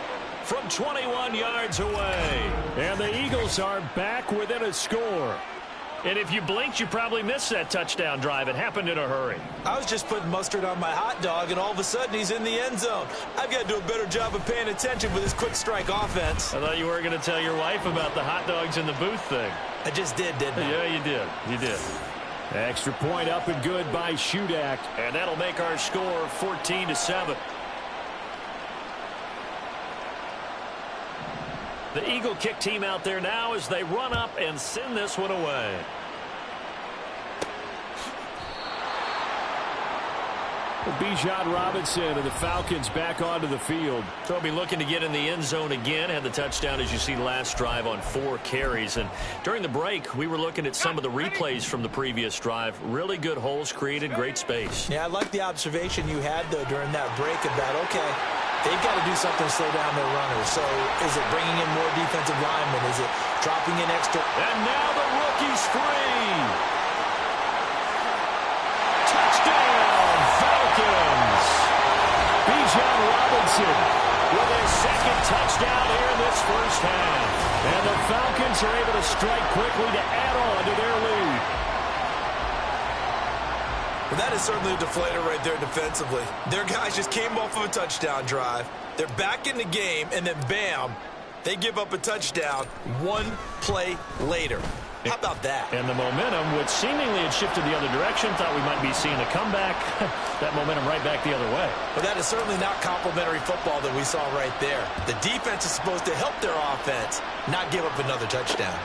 from 21 yards away. And the Eagles are back within a score. And if you blinked, you probably missed that touchdown drive. It happened in a hurry. I was just putting mustard on my hot dog, and all of a sudden he's in the end zone. I've got to do a better job of paying attention with this quick strike offense. I thought you were going to tell your wife about the hot dogs in the booth thing. I just did, didn't I? Yeah, you did. You did. Extra point up and good by Shudak. And that'll make our score 14-7. The Eagle kick team out there now as they run up and send this one away. Bijan Robinson and the Falcons back onto the field. So he'll be looking to get in the end zone again. Had the touchdown, as you see, last drive on 4 carries. And during the break, we were looking at some of the replays from the previous drive. Really good holes created, great space. Yeah, I like the observation you had, though, during that break about, okay, they've got to do something to slow down their runners. So is it bringing in more defensive linemen? Is it dropping in extra? And now the rookie's free. Touchdown, Falcons. Bijan Robinson with his second touchdown here in this first half. And the Falcons are able to strike quickly to add on to their lead. Well, that is certainly a deflator right there defensively. Their guys just came off of a touchdown drive. They're back in the game, and then bam, they give up a touchdown 1 play later. How about that? And the momentum, which seemingly had shifted the other direction, thought we might be seeing a comeback. That momentum right back the other way. But that is certainly not complimentary football that we saw right there. The defense is supposed to help their offense, not give up another touchdown.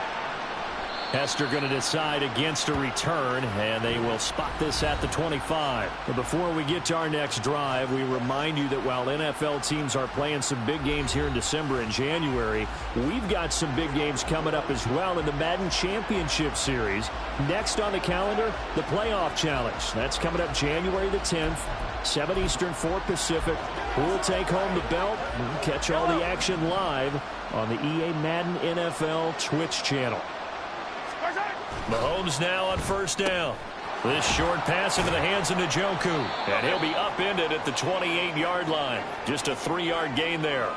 Hester going to decide against a return, and they will spot this at the 25. But before we get to our next drive, we remind you that while NFL teams are playing some big games here in December and January, we've got some big games coming up as well in the Madden Championship Series. Next on the calendar, the Playoff Challenge. That's coming up January the 10th, 7 Eastern, 4 Pacific. We'll take home the belt and catch all the action live on the EA Madden NFL Twitch channel. Mahomes now on first down. This short pass into the hands of Njoku. And he'll be upended at the 28-yard line. Just a 3-yard gain there.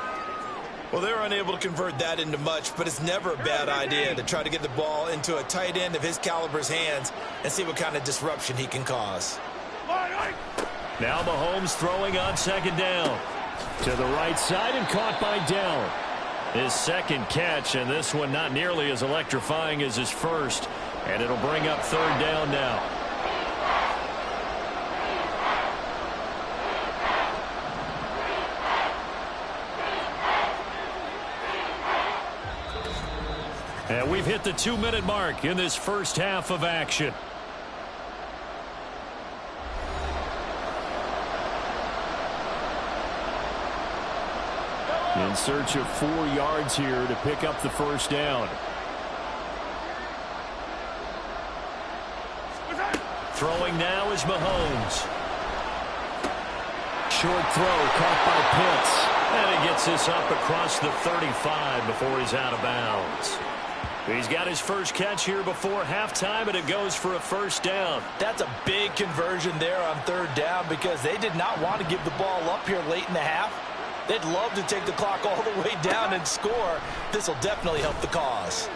Well, they're unable to convert that into much, but it's never a bad idea to try to get the ball into a tight end of his caliber's hands and see what kind of disruption he can cause. Now Mahomes throwing on second down. To the right side and caught by Dell. His second catch, and this one not nearly as electrifying as his first. And it'll bring up third down now. And we've hit the 2-minute mark in this first half of action. In search of 4 yards here to pick up the first down. Throwing now is Mahomes. Short throw caught by Pitts. And he gets this up across the 35 before he's out of bounds. He's got his first catch here before halftime, and it goes for a first down. That's a big conversion there on third down because they did not want to give the ball up here late in the half. They'd love to take the clock all the way down and score. This will definitely help the cause.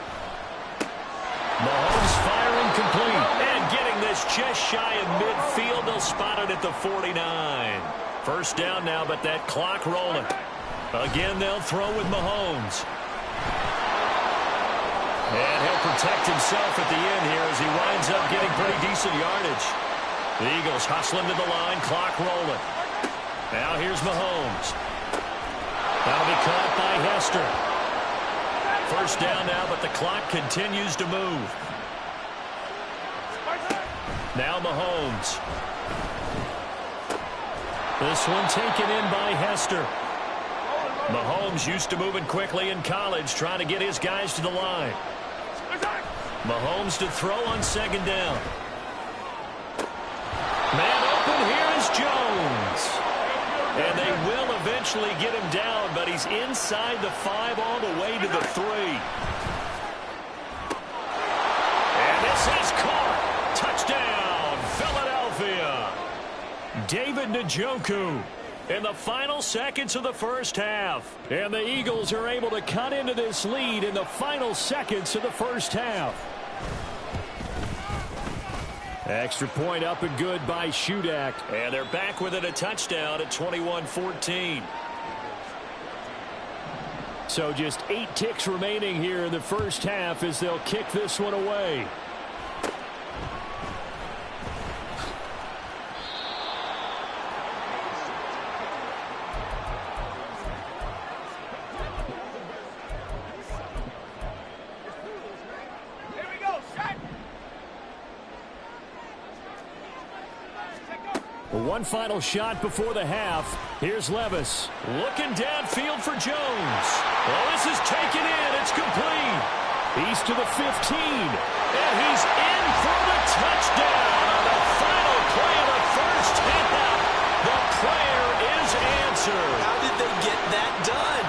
Mahomes firing complete. And getting this just shy of midfield. They'll spot it at the 49. First down now, but that clock rolling. Again, they'll throw with Mahomes. And he'll protect himself at the end here as he winds up getting pretty decent yardage. The Eagles hustling to the line, clock rolling. Now here's Mahomes. That'll be caught by Hester. First down now, but the clock continues to move. Now Mahomes. This one taken in by Hester. Mahomes used to moving quickly in college, trying to get his guys to the line. Mahomes to throw on second down. Man open, here is Jones. And they will eventually get him down, but he's inside the 5 all the way to the 3. And this is caught. Touchdown, Philadelphia. David Njoku in the final seconds of the first half. And the Eagles are able to cut into this lead in the final seconds of the first half. Extra point up and good by Shudak. And they're back within a touchdown at 21-14. So just 8 ticks remaining here in the first half as they'll kick this one away. One final shot before the half. Here's Levis. Looking downfield for Jones. Well, this is taken in. It's complete. He's to the 15. And he's in for the touchdown on the final play of the first half. The prayer is answered. How did they get that done?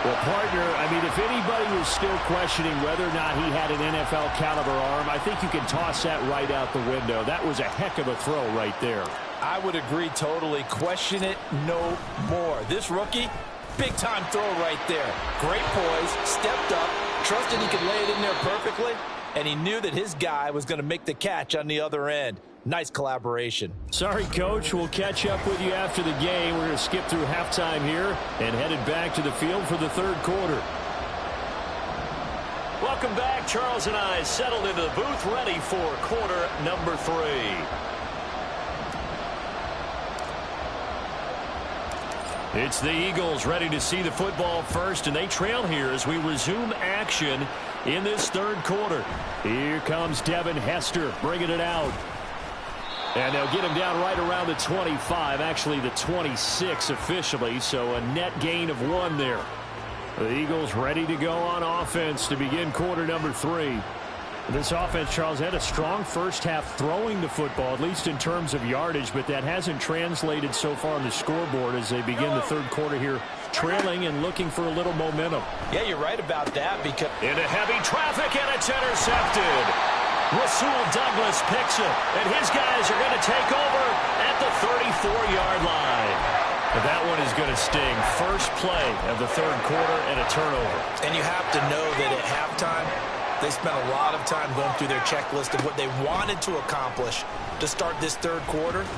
Well, partner, I mean, if anybody was still questioning whether or not he had an NFL caliber arm, I think you can toss that right out the window. That was a heck of a throw right there. I would agree totally. Question it no more. This rookie, big-time throw right there. Great poise, stepped up, trusted he could lay it in there perfectly, and he knew that his guy was going to make the catch on the other end. Nice collaboration. Sorry, Coach. We'll catch up with you after the game. We're going to skip through halftime here and headed back to the field for the third quarter. Welcome back. Charles and I settled into the booth ready for quarter number 3. It's the Eagles ready to see the football first, and they trail here as we resume action in this third quarter. Here comes Devin Hester bringing it out. And they'll get him down right around the 25, actually the 26 officially, so a net gain of 1 there. The Eagles ready to go on offense to begin quarter number 3. This offense, Charles, had a strong first half throwing the football, at least in terms of yardage, but that hasn't translated so far on the scoreboard as they begin the third quarter here, trailing and looking for a little momentum. Yeah, you're right about that because into heavy traffic, and it's intercepted. Rasul Douglas picks it, and his guys are going to take over at the 34-yard line. But that one is going to sting. First play of the third quarter and a turnover. And you have to know that at halftime, they spent a lot of time going through their checklist of what they wanted to accomplish to start this third quarter.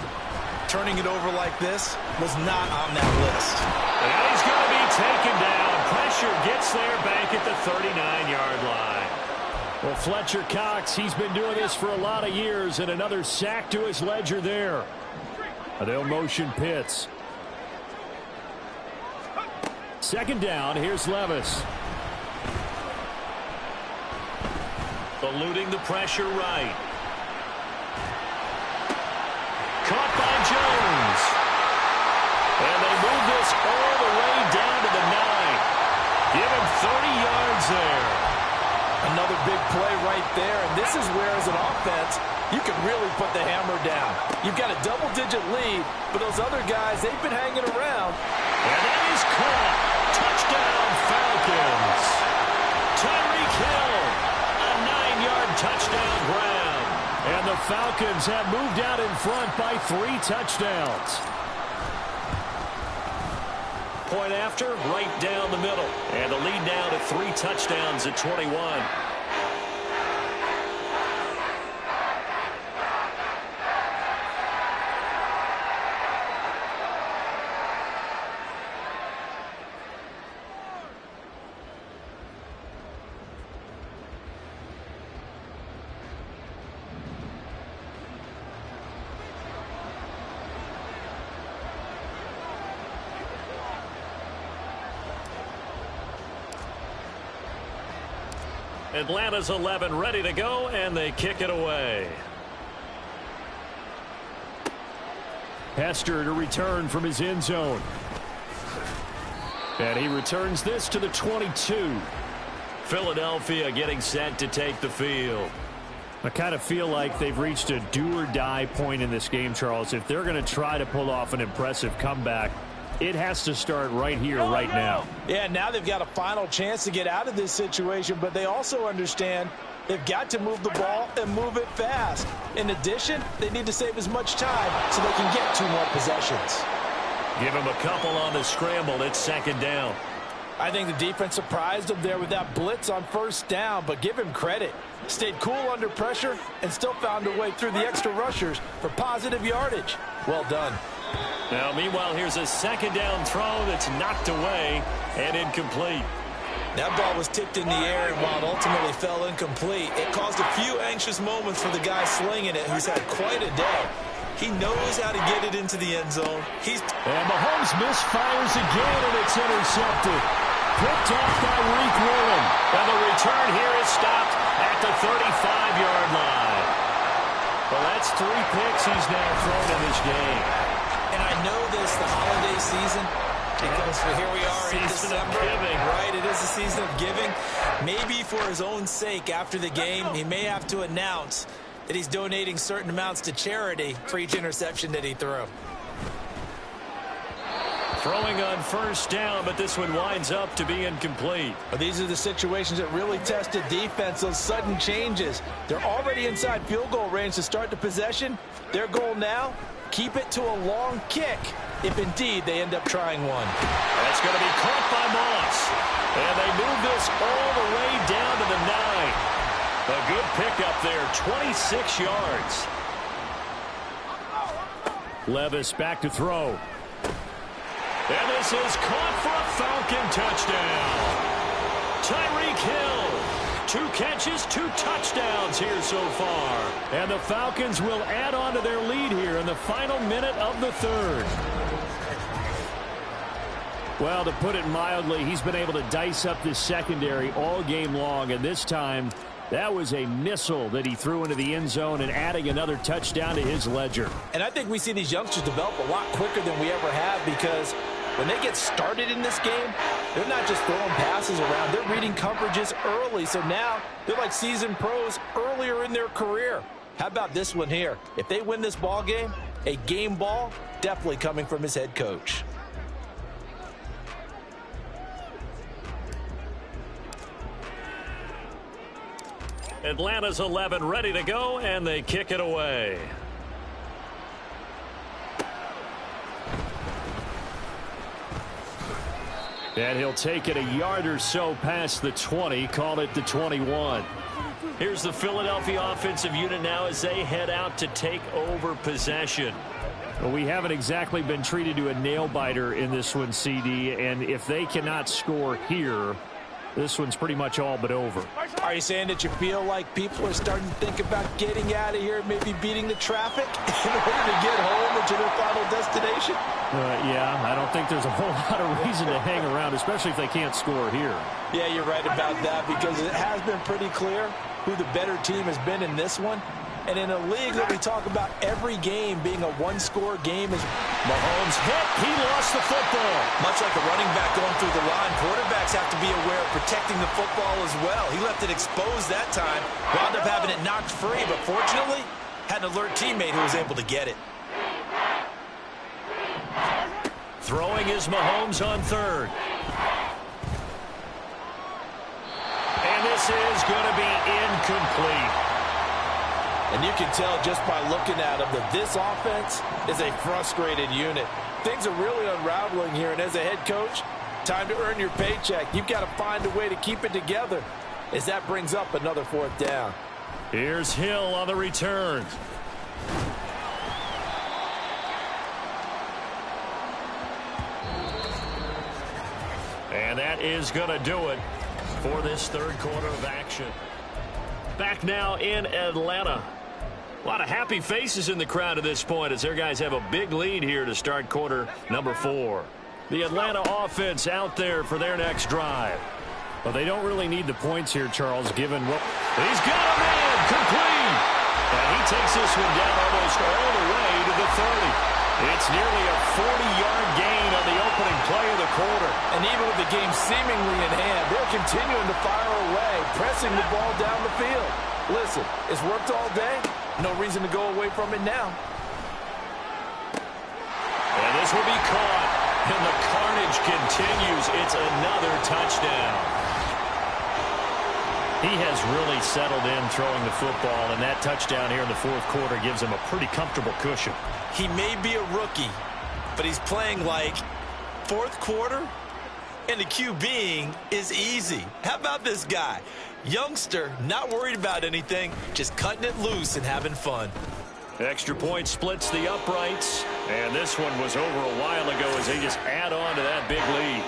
Turning it over like this was not on that list. And he's going to be taken down. Pressure gets there back at the 39-yard line. Well, Fletcher Cox, he's been doing this for a lot of years, and another sack to his ledger there. They'll motion Pitts. Second down, here's Levis. Eluding the pressure right. Caught by Jones. And they move this all the way down to the 9. Give him 30 yards there. Another big play right there, and this is where, as an offense, you can really put the hammer down. You've got a double-digit lead, but those other guys, they've been hanging around. And that is caught. Touchdown, Falcons. Tyreek Hill, a 9-yard touchdown grab. And the Falcons have moved out in front by 3 touchdowns. Point after, right down the middle. And the lead now to 3 touchdowns at 21. Atlanta's 11 ready to go, and they kick it away. Hester to return from his end zone. And he returns this to the 22. Philadelphia getting set to take the field. I kind of feel like they've reached a do-or-die point in this game, Charles. If they're going to try to pull off an impressive comeback, it has to start right here, right now. Yeah, now they've got a final chance to get out of this situation, but they also understand they've got to move the ball and move it fast. In addition, they need to save as much time so they can get 2 more possessions. Give him a couple on the scramble. It's second down. I think the defense surprised him there with that blitz on first down, but give him credit. Stayed cool under pressure and still found a way through the extra rushers for positive yardage. Well done. Now, meanwhile, here's a second down throw that's knocked away and incomplete. That ball was tipped in the air, and while it ultimately fell incomplete, it caused a few anxious moments for the guy slinging it, who's had quite a day. He knows how to get it into the end zone. And Mahomes misfires again, and it's intercepted. Picked off by Reek Willen. And the return here is stopped at the 35-yard line. Well, that's 3 picks he's now thrown in this game. And I know this, the holiday season, because here we are in December. Right, it is the season of giving. Maybe for his own sake after the game, he may have to announce that he's donating certain amounts to charity for each interception that he threw. Throwing on first down, but this one winds up to be incomplete. Well, these are the situations that really test the defense, those sudden changes. They're already inside field goal range to start the possession. Their goal now, keep it to a long kick, if indeed they end up trying one. That's going to be caught by Moss. And they move this all the way down to the 9. A good pickup there, 26 yards. Levis back to throw. And this is caught for a Falcon touchdown. Tyreek Hill, 2 catches, 2 touchdowns here so far. And the Falcons will add on to their lead here in the final minute of the 3rd. Well, to put it mildly, he's been able to dice up this secondary all game long, and this time that was a missile that he threw into the end zone and adding another touchdown to his ledger. And I think we see these youngsters develop a lot quicker than we ever have, because when they get started in this game, they're not just throwing passes around. They're reading coverages early. So now they're like seasoned pros earlier in their career. How about this one here? If they win this ball game, a game ball definitely coming from his head coach. Atlanta's 11 ready to go, and they kick it away. And he'll take it a yard or so past the 20, call it the 21. Here's the Philadelphia offensive unit now as they head out to take over possession. Well, we haven't exactly been treated to a nail-biter in this one, CD, and if they cannot score here, this one's pretty much all but over. Are you saying that you feel like people are starting to think about getting out of here, maybe beating the traffic in order to get home or to their final destination? Yeah, I don't think there's a whole lot of reason to hang around, especially if they can't score here. Yeah, you're right about that, because it has been pretty clear who the better team has been in this one. And in a league that we talk about every game being a one-score game, is Mahomes hit. He lost the football. Much like a running back going through the line, quarterbacks have to be aware of protecting the football as well. He left it exposed that time, wound up having it knocked free, but fortunately, had an alert teammate who was able to get it. Throwing is Mahomes on 3rd. And this is going to be incomplete. And you can tell just by looking at them that this offense is a frustrated unit. Things are really unraveling here, and as a head coach, time to earn your paycheck. You've got to find a way to keep it together as that brings up another 4th down. Here's Hill on the return. And that is going to do it for this 3rd quarter of action. Back now in Atlanta. A lot of happy faces in the crowd at this point as their guys have a big lead here to start quarter number 4. The Atlanta offense out there for their next drive. Well, they don't really need the points here, Charles, given what... He's got a man complete! And he takes this one down almost all the way to the 30. It's nearly a 40-yard gain on the opening play of the quarter. And even with the game seemingly in hand, they're continuing to fire away, pressing the ball down the field. Listen, it's worked all day. No reason to go away from it now. And this will be caught. And the carnage continues. It's another touchdown. He has really settled in throwing the football, and that touchdown here in the 4th quarter gives him a pretty comfortable cushion. He may be a rookie, but he's playing like 4th quarter, and the QBing is easy. How about this guy? Youngster, not worried about anything, just cutting it loose and having fun. Extra point splits the uprights, and this one was over a while ago as they just add on to that big lead.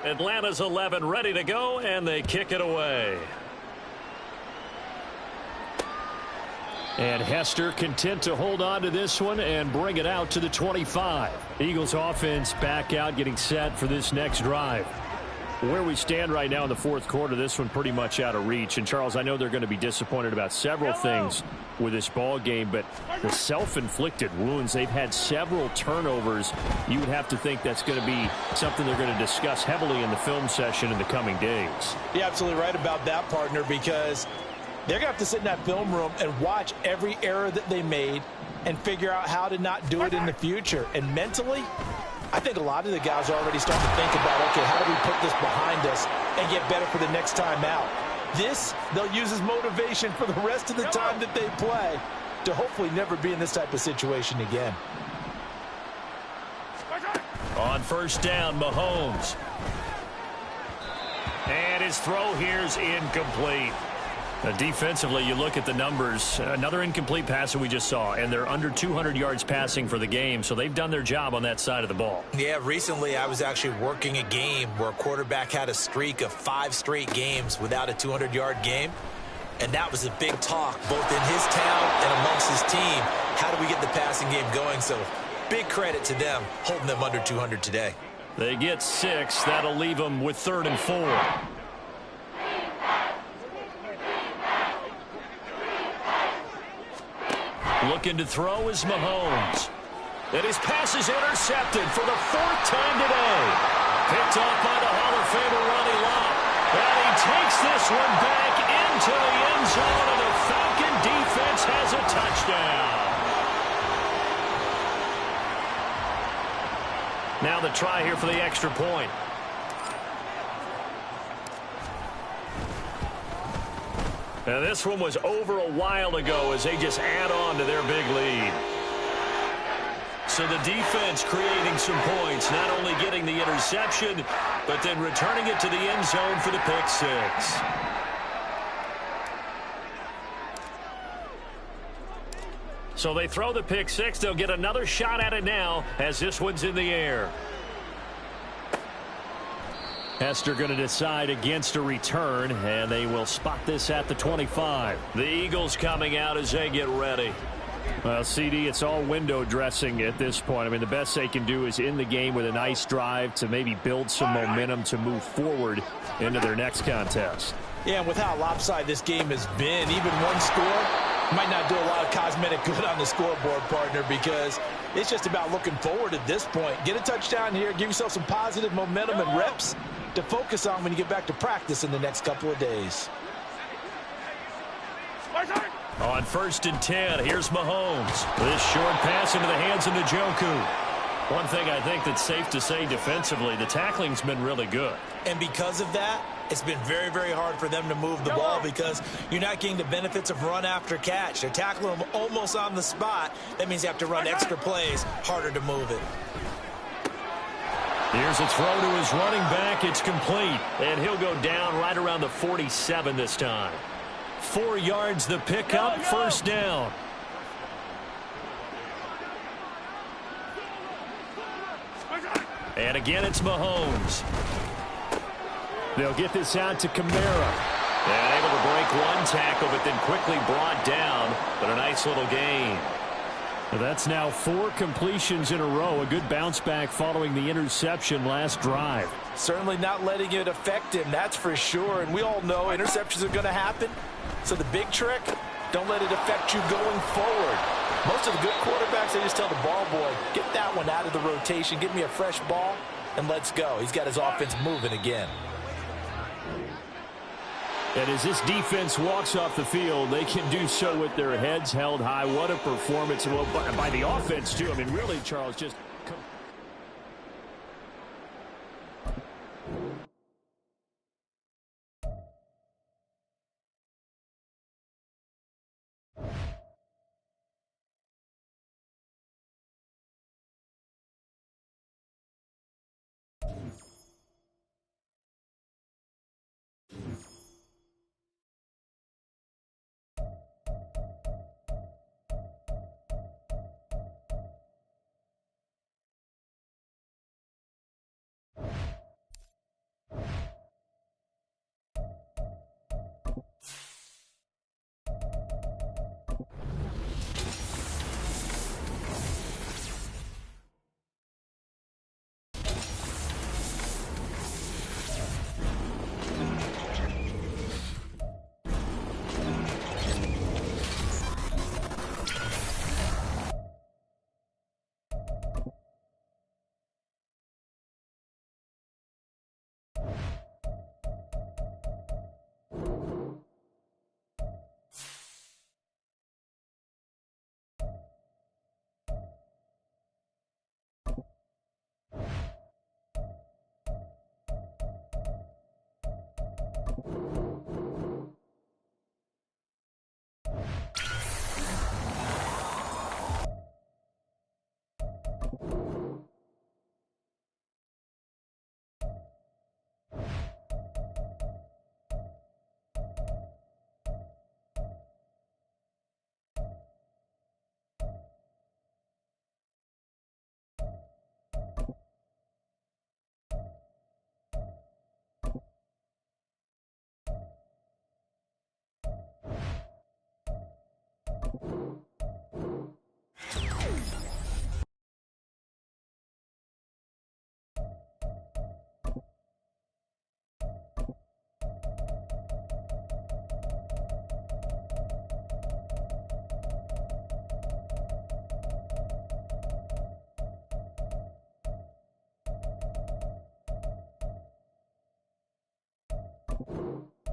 Atlanta's 11 ready to go, and they kick it away. And Hester content to hold on to this one and bring it out to the 25. Eagles offense back out, getting set for this next drive. Where we stand right now in the fourth quarter, this one pretty much out of reach. And, Charles, I know they're going to be disappointed about several things with this ball game, but the self-inflicted wounds, they've had several turnovers. You would have to think that's going to be something they're going to discuss heavily in the film session in the coming days. You're absolutely right about that, partner, because they're going to have to sit in that film room and watch every error that they made and figure out how to not do it in the future. And mentally, I think a lot of the guys are already starting to think about, okay, how do we put this behind us and get better for the next time out? This, they'll use as motivation for the rest of the time that they play to hopefully never be in this type of situation again. On first down, Mahomes. And his throw here's incomplete. Defensively, you look at the numbers. Another incomplete pass that we just saw, and they're under 200 yards passing for the game, so they've done their job on that side of the ball. Yeah, recently I was actually working a game where a quarterback had a streak of 5 straight games without a 200-yard game, and that was a big talk both in his town and amongst his team. How do we get the passing game going? So big credit to them holding them under 200 today. They get 6. That'll leave them with 3rd and 4. Looking to throw is Mahomes. And his pass is intercepted for the 4th time today. Picked off by the Hall of Famer Ronnie Lott. And he takes this one back into the end zone, and the Falcon defense has a touchdown. Now the try here for the extra point. And this one was over a while ago as they just add on to their big lead. So the defense creating some points, not only getting the interception, but then returning it to the end zone for the pick 6. So they throw the pick 6. They'll get another shot at it now as this one's in the air. Hester going to decide against a return, and they will spot this at the 25. The Eagles coming out as they get ready. Well, CD, it's all window dressing at this point. I mean, the best they can do is in the game with a nice drive to maybe build some momentum to move forward into their next contest. Yeah, and with how lopsided this game has been, even one score might not do a lot of cosmetic good on the scoreboard, partner, because it's just about looking forward at this point. Get a touchdown here, give yourself some positive momentum and reps to focus on when you get back to practice in the next couple of days. On 1st and 10, here's Mahomes. This short pass into the hands of Njoku. One thing I think that's safe to say defensively, the tackling's been really good. And because of that, it's been very, very hard for them to move the ball because you're not getting the benefits of run after catch. They're tackling them almost on the spot. That means you have to run extra plays, harder to move it. Here's a throw to his running back. It's complete. And he'll go down right around the 47 this time. 4 yards the pickup, 1st down. And again, it's Mahomes. They'll get this out to Kamara. And able to break one tackle, but then quickly brought down. But a nice little gain. Well, that's now 4 completions in a row. A good bounce back following the interception last drive. Certainly not letting it affect him, that's for sure. And we all know interceptions are going to happen. So the big trick, don't let it affect you going forward. Most of the good quarterbacks, they just tell the ball boy, get that one out of the rotation, give me a fresh ball, and let's go. He's got his offense moving again. And as this defense walks off the field, they can do so with their heads held high. What a performance by the offense, too. I mean, really, Charles, just... you